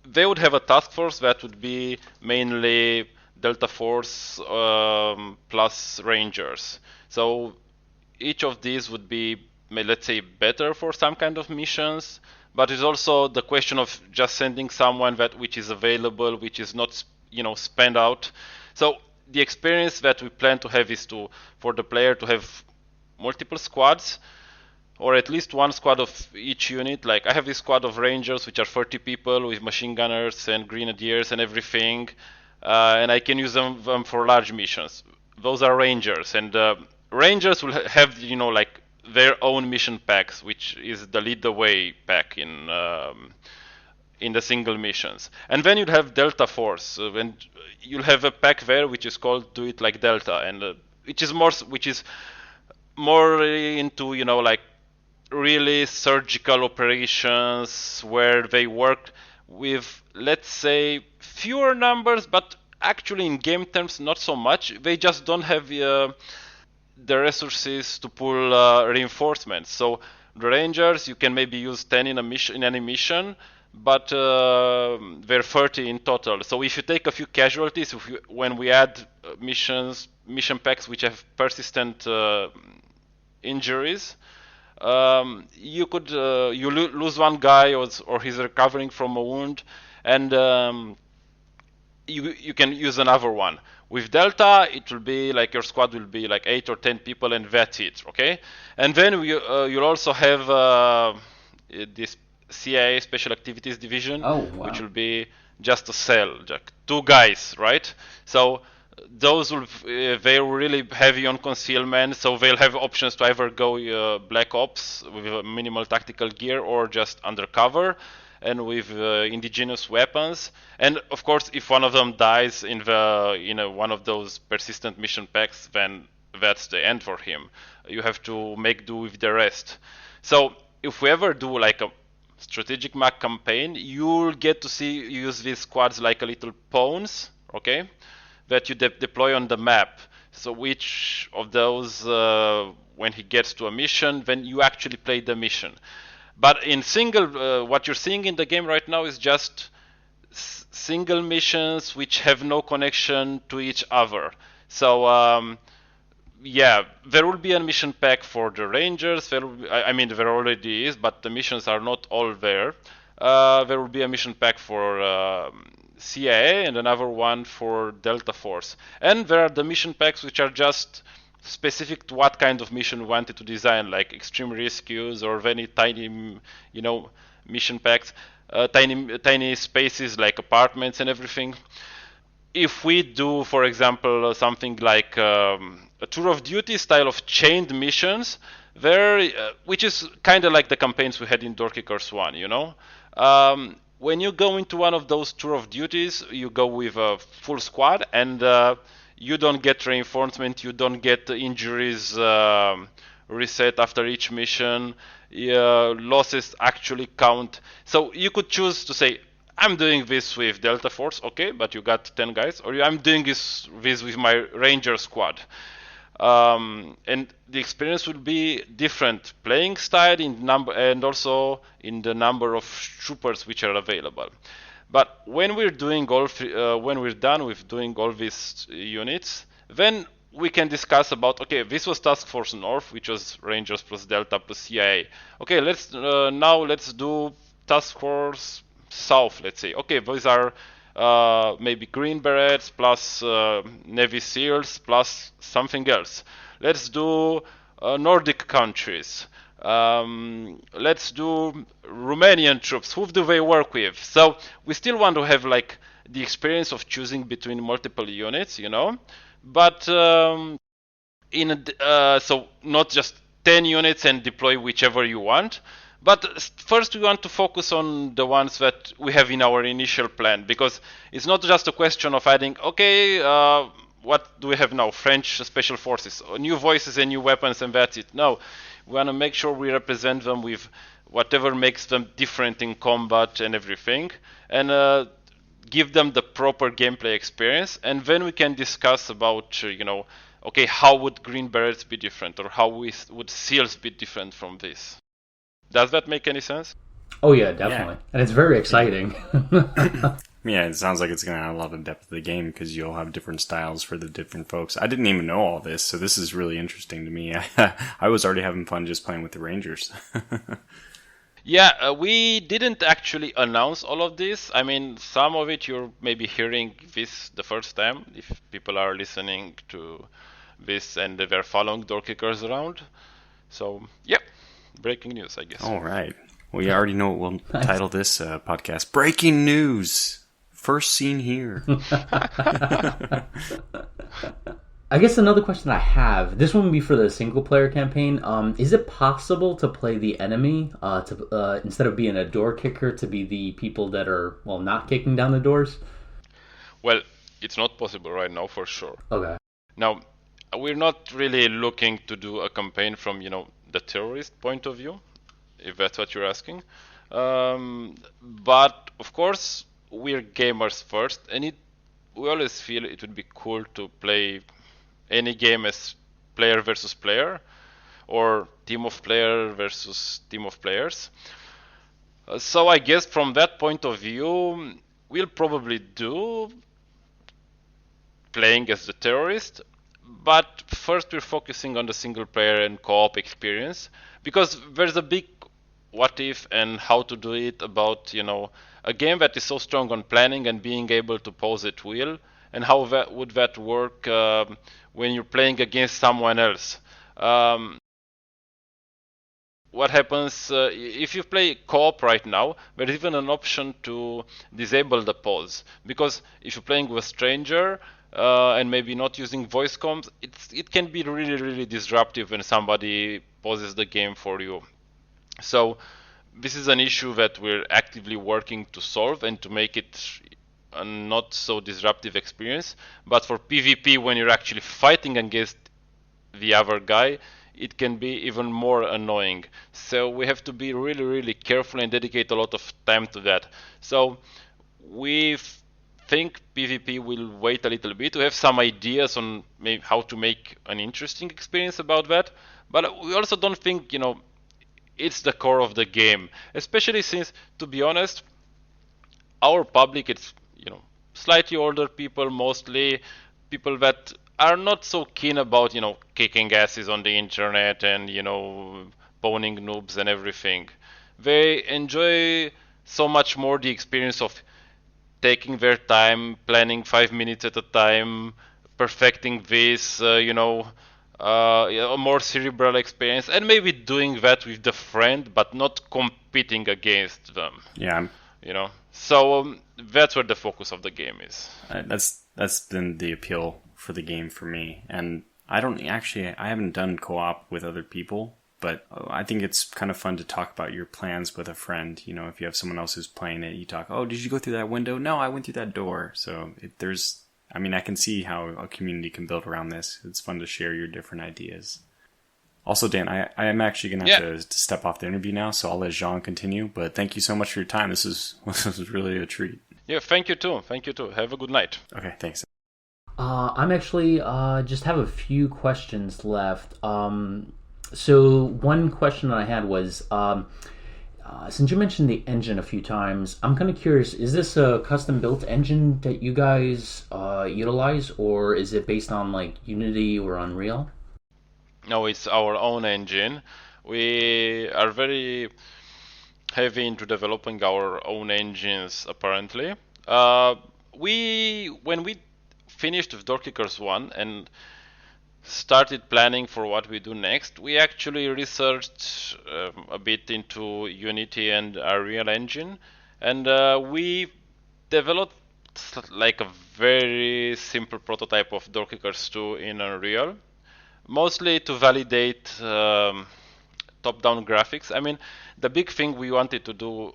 they would have a task force that would be mainly Delta Force plus Rangers. So each of these would be let's say, better for some kind of missions. But it's also the question of just sending someone which is available, which is not, spent out. So the experience that we plan to have is for the player to have multiple squads, or at least one squad of each unit. Like I have this squad of rangers, which are 30 people with machine gunners and grenadiers and everything, and I can use them for large missions. Those are rangers, and rangers will have like their own mission packs, which is the lead the way pack in the single missions. And then you'll have Delta Force, and you'll have a pack there which is called Do It Like Delta, and which is more into like really surgical operations where they work with, let's say, fewer numbers, but actually in game terms not so much. They just don't have the resources to pull reinforcements. So the Rangers, you can maybe use 10 in any mission, but they're 30 in total. So if you take a few casualties, when we add mission packs which have persistent injuries, you could lose one guy, or he's recovering from a wound, and you can use another one. With Delta, it will be like your squad will be like 8 or 10 people, and that's it. Okay, and then you'll also have this CIA Special Activities Division, which will be just a cell, like 2 guys, right? So those they're really heavy on concealment, so they'll have options to either go Black Ops with minimal tactical gear, or just undercover and with indigenous weapons. And of course, if one of them dies in one of those persistent mission packs, then that's the end for him. You have to make do with the rest. So if we ever do like a strategic map campaign, you'll get to use these squads like a little pawns, okay, that you deploy on the map. So which of those, when he gets to a mission, then you actually play the mission. But in single, what you're seeing in the game right now is just single missions which have no connection to each other. So yeah, there will be a mission pack for the Rangers. There already is, but the missions are not all there. There will be a mission pack for CIA and another one for Delta Force. And there are the mission packs which are just specific to what kind of mission we wanted to design, like extreme rescues or any tiny, mission packs, tiny spaces like apartments and everything. If we do, for example, something like a tour of duty style of chained missions, which is kind of like the campaigns we had in Doorkickers 1, when you go into one of those tour of duties, you go with a full squad, and you don't get reinforcement, you don't get injuries reset after each mission. Losses actually count. So you could choose to say, I'm doing this with Delta Force, okay, but you got 10 guys, or I'm doing this with my Ranger squad. And the experience will be different playing style in number, and also in the number of troopers which are available. But when we're doing when we're done with doing all these units, then we can discuss about, okay, this was Task Force North, which was Rangers plus Delta plus CIA. Okay, let's do Task Force South. Let's say, okay, those are maybe Green Berets plus Navy SEALs plus something else. Let's do Nordic countries. Let's do Romanian troops. Who do they work with? So we still want to have like the experience of choosing between multiple units, but so not just 10 units and deploy whichever you want. But first we want to focus on the ones that we have in our initial plan, because it's not just a question of adding, okay, what do we have now? French Special Forces, new voices and new weapons, and that's it. No, we want to make sure we represent them with whatever makes them different in combat and everything, and give them the proper gameplay experience. And then we can discuss about, okay, how would Green Berets be different, or how would SEALs be different from this? Does that make any sense? Oh yeah, definitely. Yeah. And it's very exciting. Yeah, it sounds like it's going to add a lot of depth to the game because you'll have different styles for the different folks. I didn't even know all this, so this is really interesting to me. I was already having fun just playing with the Rangers. Yeah, we didn't actually announce all of this. I mean, some of it you're maybe hearing this the first time if people are listening to this and they're following Doorkickers around. So, yeah, breaking news, I guess. All right. Well, you already know what we'll title this podcast. Breaking news. First seen here. I guess another question I have, this one would be for the single-player campaign. Is it possible to play the enemy, instead of being a door kicker, to be the people that are, well, not kicking down the doors? Well, it's not possible right now for sure. Okay. Now, we're not really looking to do a campaign from, the terrorist point of view, if that's what you're asking. But, of course, we're gamers first, and we always feel it would be cool to play any game as player versus player, or team of player versus team of players. So I guess from that point of view, we'll probably do playing as the terrorist, but first we're focusing on the single player and co-op experience, because there's a big what if and how to do it about, a game that is so strong on planning and being able to pause at will, and how would that work when you're playing against someone else. What happens if you play co-op right now? There's even an option to disable the pause, because if you're playing with a stranger and maybe not using voice comms, it can be really, really disruptive when somebody pauses the game for you. So this is an issue that we're actively working to solve and to make it a not so disruptive experience. But for PvP, when you're actually fighting against the other guy, it can be even more annoying. So we have to be really, really careful and dedicate a lot of time to that. So we think PvP will wait a little bit. We have some ideas on maybe how to make an interesting experience about that. But we also don't think, it's the core of the game. Especially since, to be honest, our public, it's, slightly older people, mostly people that are not so keen about, kicking asses on the internet and, boning noobs and everything. They enjoy so much more the experience of taking their time, planning 5 minutes at a time, perfecting this, a more cerebral experience, and maybe doing that with the friend, but not competing against them. Yeah. So that's where the focus of the game is. That's been the appeal for the game for me. And I haven't done co-op with other people, but I think it's kind of fun to talk about your plans with a friend. If you have someone else who's playing it, you talk, oh, did you go through that window? No, I went through that door. So I can see how a community can build around this. It's fun to share your different ideas. Also, Dan, I am actually going to have to step off the interview now, so I'll let Jean continue. But thank you so much for your time. This was really a treat. Yeah, thank you too. Have a good night. Okay, thanks. I'm actually just have a few questions left. So one question that I had was, since you mentioned the engine a few times, I'm kind of curious, is this a custom-built engine that you guys utilize, or is it based on like Unity or Unreal? No, it's our own engine. We are very heavy into developing our own engines, apparently. When we finished with Doorkickers 1 and started planning for what we do next, we actually researched a bit into Unity and Unreal Engine, and we developed like a very simple prototype of Doorkickers 2 in Unreal, mostly to validate top-down graphics. I mean, the big thing we wanted to do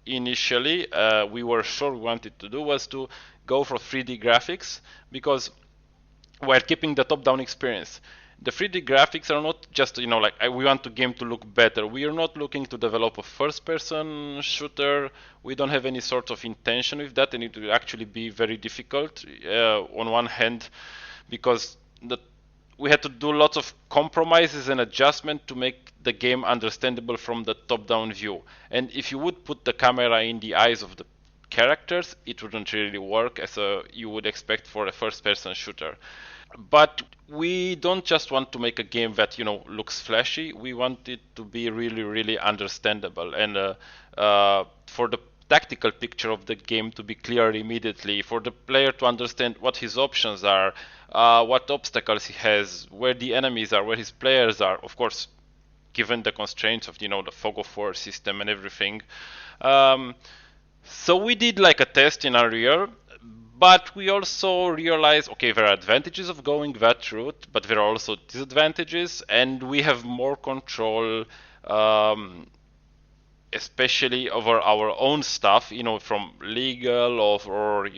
initially, we were sure we wanted to do, was to go for 3D graphics, because while keeping the top-down experience, the 3D graphics are not just, we want the game to look better. We are not looking to develop a first-person shooter. We don't have any sort of intention with that, and it will actually be very difficult on one hand, because we had to do lots of compromises and adjustment to make the game understandable from the top-down view. And if you would put the camera in the eyes of the characters, it wouldn't really work as you would expect for a first-person shooter. But we don't just want to make a game that looks flashy. We want it to be really, really understandable, and for the tactical picture of the game to be clear immediately, for the player to understand what his options are, what obstacles he has, where the enemies are, where his players are. Of course, given the constraints of the fog of war system and everything. So we did like a test in Unreal. But we also realized, okay, there are advantages of going that route, but there are also disadvantages, and we have more control, especially over our own stuff, from legal or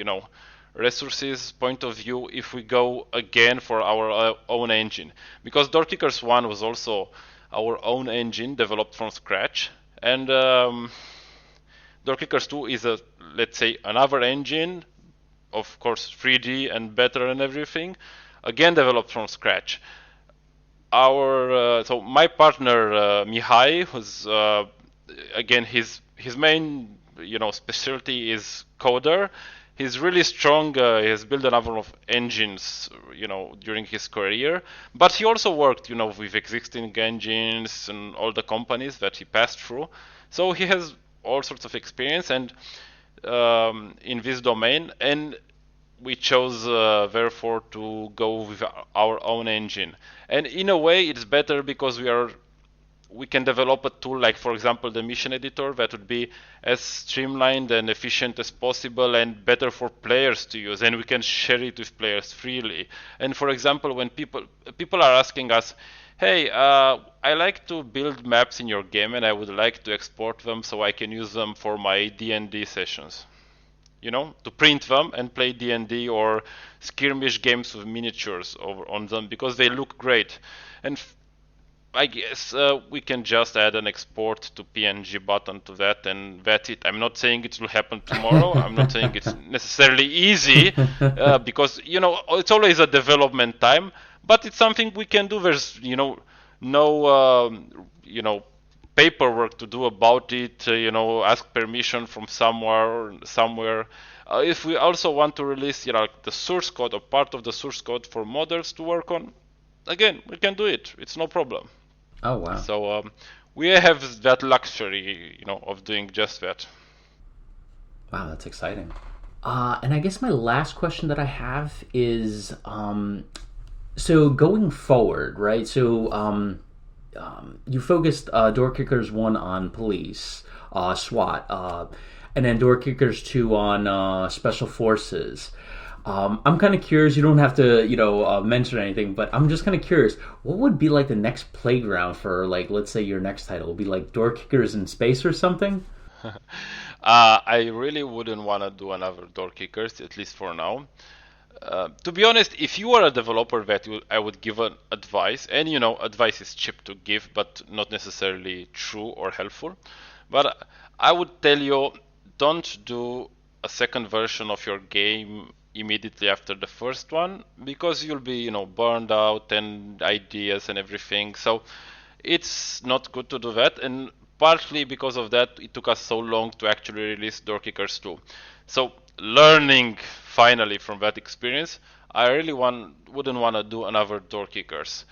resources point of view, if we go again for our own engine. Because Doorkickers 1 was also our own engine developed from scratch, and Doorkickers 2 is let's say, another engine, of course 3D and better and everything, again developed from scratch. So my partner Mihai, who's again his main specialty is coder. He's really strong. He has built a number of engines during his career, but he also worked with existing engines and all the companies that he passed through. So he has all sorts of experience and in this domain, and we chose therefore to go with our own engine. And in a way it's better because we can develop a tool like, for example, the mission editor that would be as streamlined and efficient as possible and better for players to use, and we can share it with players freely. And for example, when people are asking us, hey, I like to build maps in your game and I would like to export them so I can use them for my D&D sessions. To print them and play D&D or skirmish games with miniatures on them because they look great. And I guess we can just add an export to PNG button to that, and that's it. I'm not saying it will happen tomorrow. I'm not saying it's necessarily easy because it's always a development time. But it's something we can do. There's no paperwork to do about it. Ask permission from somewhere. If we also want to release the source code or part of the source code for modders to work on, again, we can do it. It's no problem. Oh wow! So we have that luxury, of doing just that. Wow, that's exciting. And I guess my last question that I have is, so going forward, right? So you focused Doorkickers 1 on police, SWAT, and then Doorkickers 2 on special forces. I'm kind of curious. You don't have to, mention anything, but I'm just kind of curious. What would be like the next playground for, like, let's say your next title would be like Doorkickers in space or something? I really wouldn't want to do another Doorkickers, at least for now. To be honest, if you are a developer that I would give an advice, and advice is cheap to give, but not necessarily true or helpful. But I would tell you, don't do a second version of your game immediately after the first one, because you'll be burned out and ideas and everything. So it's not good to do that, and partly because of that it took us so long to actually release Doorkickers 2. So learning finally from that experience, I really wouldn't want to do another Doorkickers.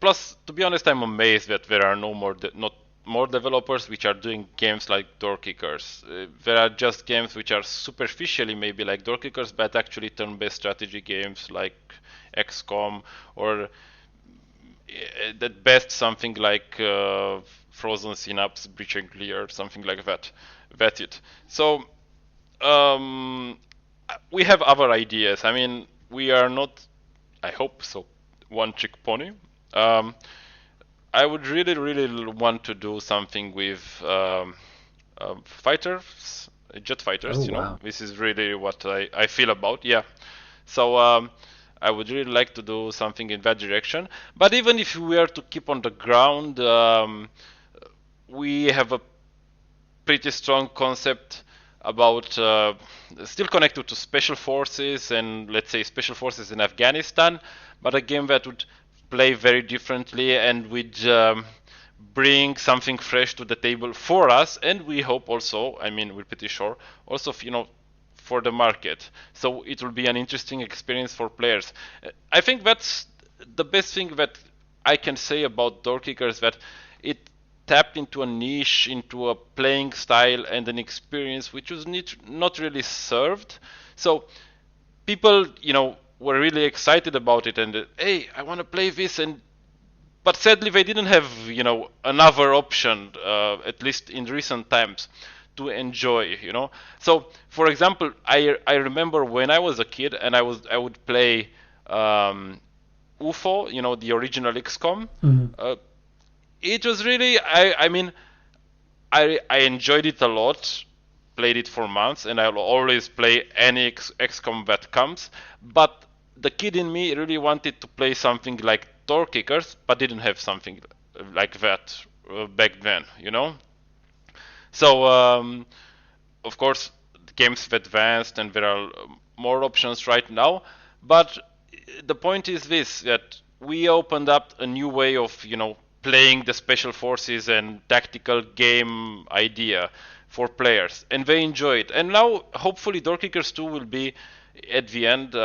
Plus, to be honest, I'm amazed that there are not more developers which are doing games like Doorkickers. There are just games which are superficially maybe like Doorkickers, but actually turn-based strategy games like XCOM, or at best something like Frozen Synapse, Breach and Clear, something like that. That's it. So we have other ideas. I mean, we are not, I hope so, one-trick pony. I would really, really want to do something with fighters, jet fighters. Oh, wow. This is really what I feel about. Yeah. So I would really like to do something in that direction. But even if we were to keep on the ground, we have a pretty strong concept about still connected to special forces, and let's say special forces in Afghanistan, but a game that would play very differently and with bring something fresh to the table for us, and we hope also, I mean, we're pretty sure, also, for the market. So it will be an interesting experience for players. I think that's the best thing that I can say about Doorkickers, that it tapped into a niche, into a playing style and an experience which was not really served. So people, were really excited about it, and hey, I want to play this, but sadly they didn't have, another option, at least in recent times, to enjoy. So, for example, I remember when I was a kid and I would play UFO, the original XCOM. It was really, I mean, I enjoyed it a lot, played it for months, and I'll always play any XCOM that comes. But the kid in me really wanted to play something like Doorkickers, but didn't have something like that back then. So, of course, the games have advanced and there are more options right now. But the point is this, that we opened up a new way of, playing the special forces and tactical game idea for players, and they enjoy it. And now, hopefully, Doorkickers 2 will be, at the end,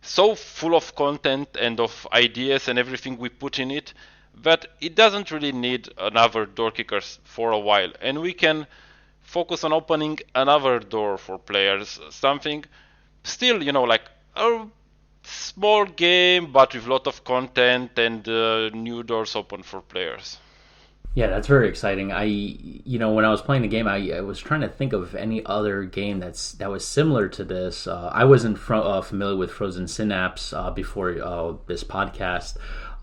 so full of content and of ideas and everything we put in it, that it doesn't really need another Doorkickers for a while. And we can focus on opening another door for players, something still, like a small game, but with a lot of content and new doors open for players. Yeah, that's very exciting. When I was playing the game, I was trying to think of any other game that was similar to this. I wasn't familiar with Frozen Synapse before this podcast,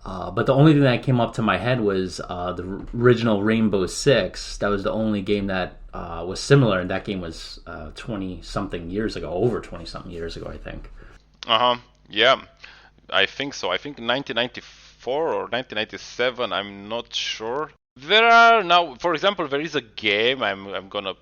but the only thing that came up to my head was the original Rainbow Six. That was the only game that was similar, and that game was 20-something years ago, over 20-something years ago, I think. Yeah, I think so. I think 1994 or 1997, I'm not sure. There are now, for example, there is a game I'm gonna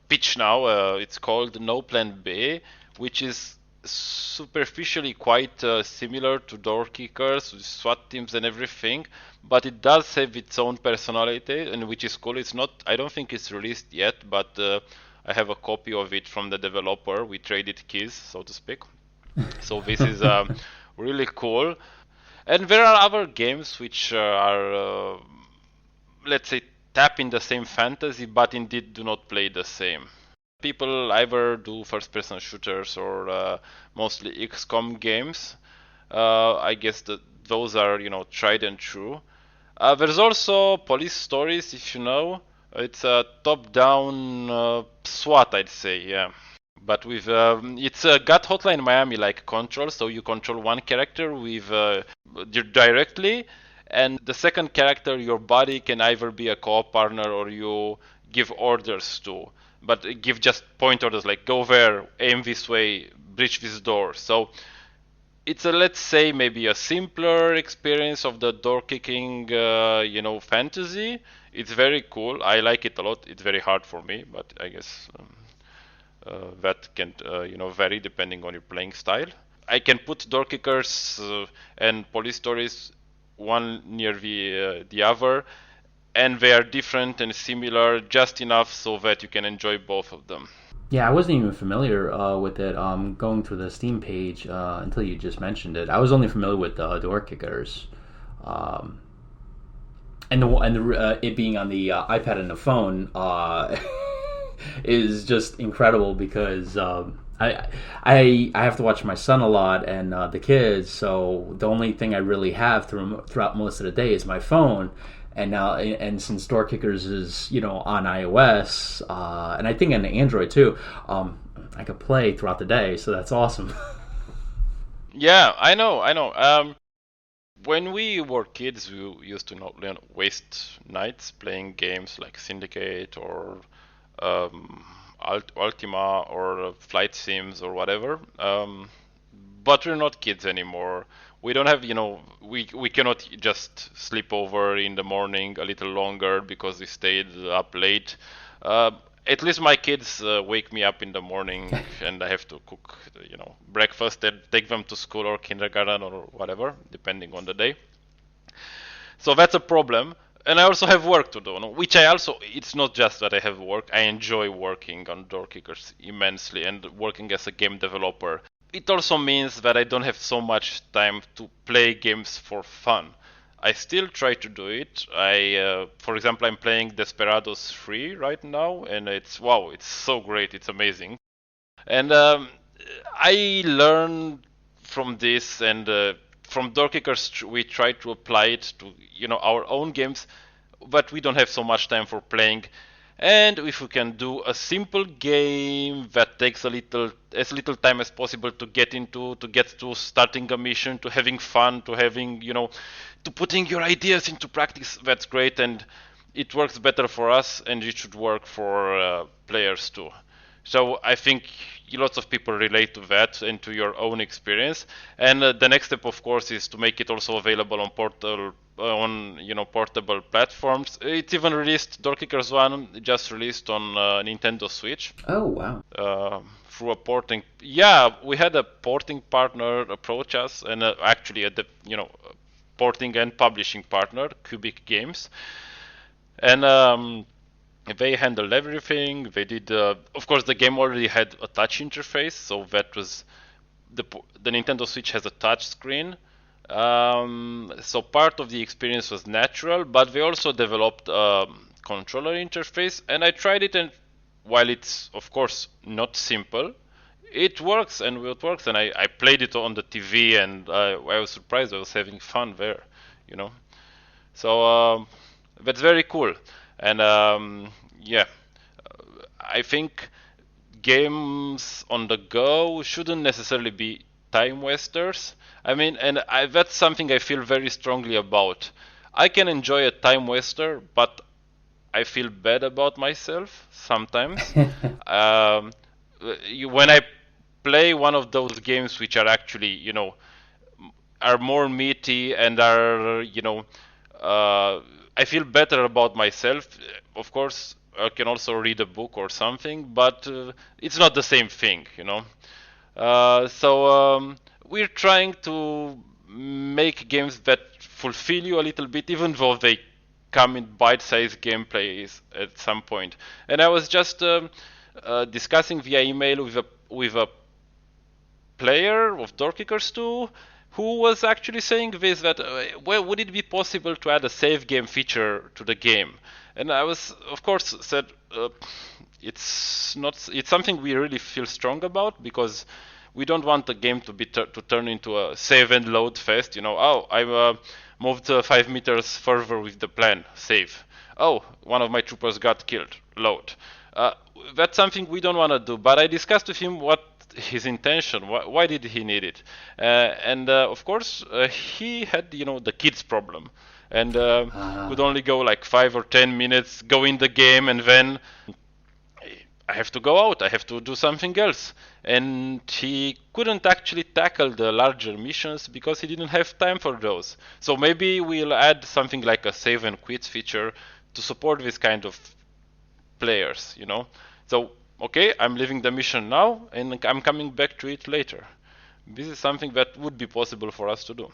pitch now. It's called No Plan B, which is superficially quite similar to Doorkickers with SWAT teams and everything, but it does have its own personality, and which is cool. It's not, I don't think it's released yet, but I have a copy of it from the developer. We traded keys, so to speak. So this is really cool. And there are other games which are, let's say, tap in the same fantasy, but indeed do not play the same. People either do first-person shooters or mostly XCOM games. I guess that those are, tried and true. There's also Police Stories, if you know. It's a top-down SWAT, I'd say, yeah. But with it's got Hotline Miami like control, so you control one character with directly, and the second character, your body, can either be a co-op partner or you give orders to. But give just point orders like go there, aim this way, breach this door. So it's a, let's say, maybe a simpler experience of the door kicking, fantasy. It's very cool. I like it a lot. It's very hard for me, but I guess that can vary depending on your playing style. I can put Doorkickers and Police Stories one near the other, and they are different and similar just enough so that you can enjoy both of them. Yeah, I wasn't even familiar with it. Going through the Steam page until you just mentioned it. I was only familiar with Doorkickers, and it being on the iPad and the phone is just incredible because I have to watch my son a lot and the kids. So the only thing I really have throughout most of the day is my phone. And since Doorkickers is on iOS and I think on Android too, I could play throughout the day. So that's awesome. Yeah, I know. When we were kids, we used to not waste nights playing games like Syndicate or Ultima or Flight Sims or whatever. But we're not kids anymore. We don't have, we cannot just sleep over in the morning a little longer because we stayed up late. At least my kids wake me up in the morning and I have to cook, breakfast and take them to school or kindergarten or whatever, depending on the day. So that's a problem. and I also have work to do, no? Which I also, it's not just that I have work, I enjoy working on Doorkickers immensely and working as a game developer. It also means that I don't have so much time to play games for fun. I still try to do it. For example, I'm playing Desperados 3 right now, and it's wow, it's so great, it's amazing. And I learned from this, and from Doorkickers, we try to apply it to our own games, but we don't have so much time for playing. And if we can do a simple game that takes as little time as possible to get into, to get to starting a mission, to having fun, to having to putting your ideas into practice, that's great, and it works better for us, and it should work for players too. So I think lots of people relate to that and to your own experience. And the next step, of course, is to make it also available on portable platforms. It's even released. Doorkickers 1 just released on Nintendo Switch. Oh wow! Through a porting. Yeah, we had a porting partner approach us, and actually a porting and publishing partner, Cubic Games, and. They handled everything. They did, of course, the game already had a touch interface, so that was the Nintendo Switch has a touch screen. So part of the experience was natural, but they also developed a controller interface, and I tried it, and while it's of course not simple, it works, and I played it on the TV, and I was surprised. I was having fun there, So that's very cool. And yeah, I think games on the go shouldn't necessarily be time wasters. I mean, and that's something I feel very strongly about. I can enjoy a time waster, but I feel bad about myself sometimes. When I play one of those games which are actually, are more meaty and are, I feel better about myself. Of course, I can also read a book or something, but it's not the same thing, So we're trying to make games that fulfill you a little bit, even though they come in bite-sized gameplays at some point. And I was just discussing via email with a player of Doorkickers 2 who was actually saying this, that well, would it be possible to add a save game feature to the game? And I was, of course, said it's something we really feel strong about, because we don't want the game to be to turn into a save and load fest. Oh, I moved 5 meters further with the plan, save. Oh, one of my troopers got killed, load. That's something we don't want to do. But I discussed with him what his intention, why did he need it, and of course he had the kids problem, and could only go like 5 or 10 minutes, go in the game, and then I have to go out, I have to do something else, and he couldn't actually tackle the larger missions because he didn't have time for those. So maybe we'll add something like a save and quit feature to support this kind of players, So okay, I'm leaving the mission now, and I'm coming back to it later. This is something that would be possible for us to do.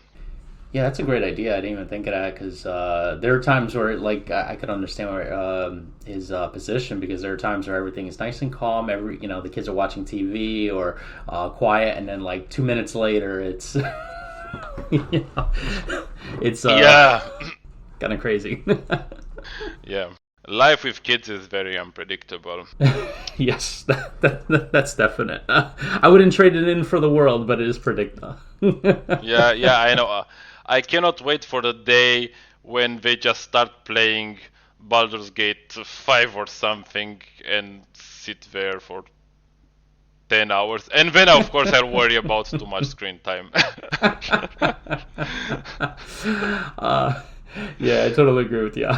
Yeah, that's a great idea. I didn't even think of that, because there are times where, like, I could understand where, his position, because there are times where everything is nice and calm. The kids are watching TV or quiet, and then like 2 minutes later, it's it's kind of crazy. Yeah. Life with kids is very unpredictable. Yes, that's definite. I wouldn't trade it in for the world, but it is predictable. Yeah, I know. I cannot wait for the day when they just start playing Baldur's Gate 5 or something and sit there for 10 hours. And then, of course, I'll worry about too much screen time. Yeah, I totally agree with you.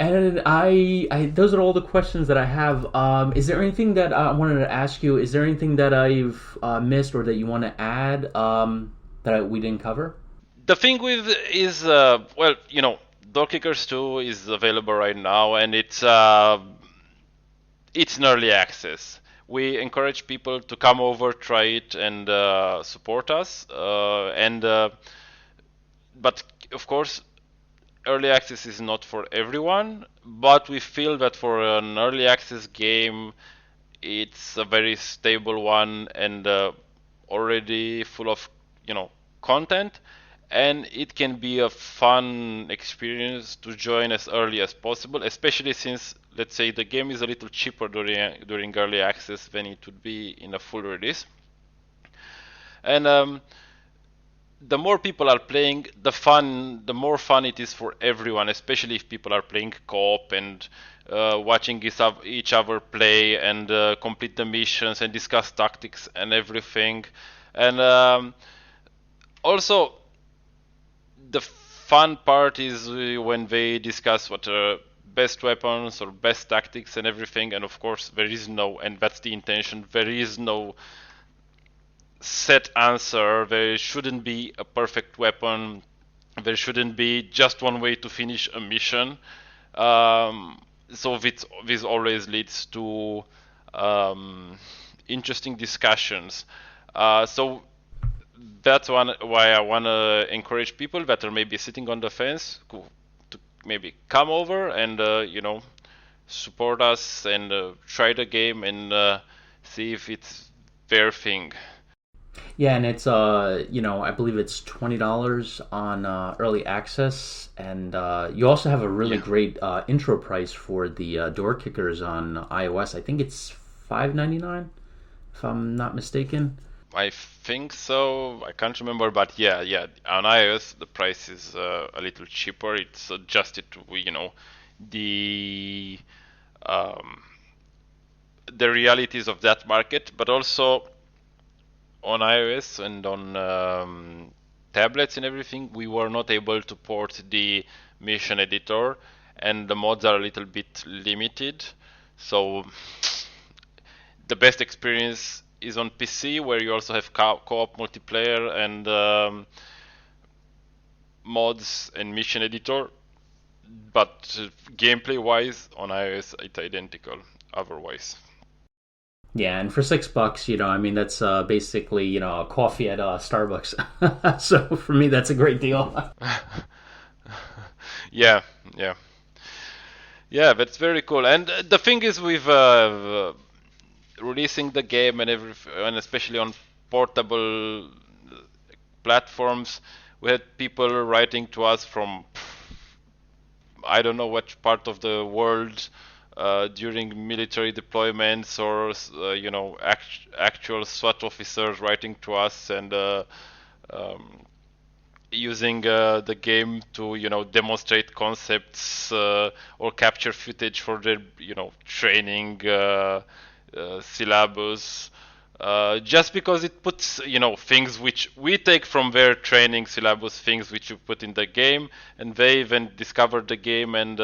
And those are all the questions that I have. Is there anything that I wanted to ask you? Is there anything that I've missed or that you want to add that we didn't cover? The thing is, Doorkickers 2 is available right now, and it's in early access. We encourage people to come over, try it, and support us. But of course, early access is not for everyone, but we feel that for an early access game, it's a very stable one and already full of content, and it can be a fun experience to join as early as possible, especially since, let's say, the game is a little cheaper during early access than it would be in a full release. And the more people are playing, the more fun it is for everyone, especially if people are playing co-op and watching each other play and complete the missions and discuss tactics and everything. And also, the fun part is when they discuss what are best weapons or best tactics and everything. And of course, and that's the intention, there is no set answer. There shouldn't be a perfect weapon. There shouldn't be just one way to finish a mission. So this always leads to interesting discussions. So that's why I want to encourage people that are maybe sitting on the fence to maybe come over and support us and try the game and see if it's their thing. Yeah, and it's I believe it's $20 on early access, and you also have a really great intro price for the Doorkickers on iOS. I think it's $5.99, if I'm not mistaken. I think so. I can't remember, but yeah. On iOS, the price is a little cheaper. It's adjusted to the realities of that market, but also on iOS and on tablets and everything, we were not able to port the mission editor, and the mods are a little bit limited. So the best experience is on PC, where you also have co-op multiplayer and mods and mission editor. But gameplay-wise, on iOS, it's identical otherwise. Yeah, and for $6, that's basically a coffee at Starbucks. So for me, that's a great deal. Yeah, that's very cool. And the thing is with releasing the game and especially on portable platforms, we had people writing to us from I don't know which part of the world. During military deployments or actual SWAT officers writing to us and using the game to demonstrate concepts or capture footage for their training syllabus. Just because it puts things which we take from their training syllabus, things which you put in the game, and they then discover the game and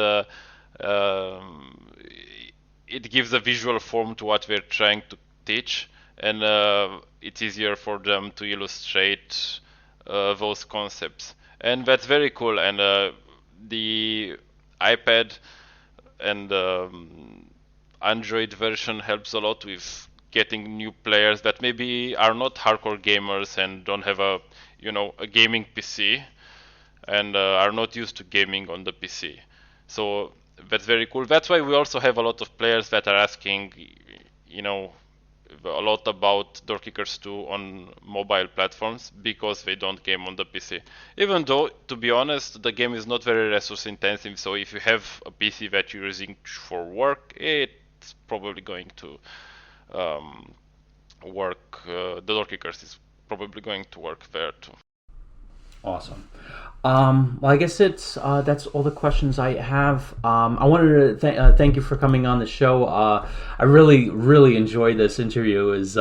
it gives a visual form to what we're trying to teach, and it's easier for them to illustrate those concepts, and that's very cool. And the iPad and Android version helps a lot with getting new players that maybe are not hardcore gamers and don't have a gaming PC and are not used to gaming on the PC. So that's very cool. That's why we also have a lot of players that are asking, a lot about Doorkickers 2 on mobile platforms because they don't game on the PC. Even though, to be honest, the game is not very resource intensive. So if you have a PC that you're using for work, it's probably going to work. The Doorkickers is probably going to work there too. Awesome. Well, I guess that's all the questions I have. I wanted to thank you for coming on the show. I really enjoyed this interview. It was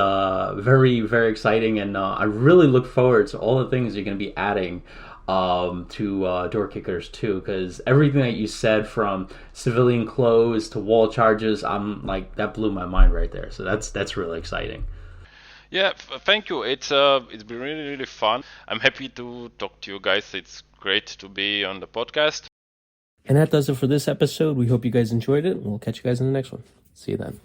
very, very exciting, and I really look forward to all the things you're going to be adding to Doorkickers 2, because everything that you said, from civilian clothes to wall charges, that blew my mind right there. So that's really exciting. Yeah, thank you. It's been really, really fun. I'm happy to talk to you guys. It's great to be on the podcast. And that does it for this episode. We hope you guys enjoyed it, and we'll catch you guys in the next one. See you then.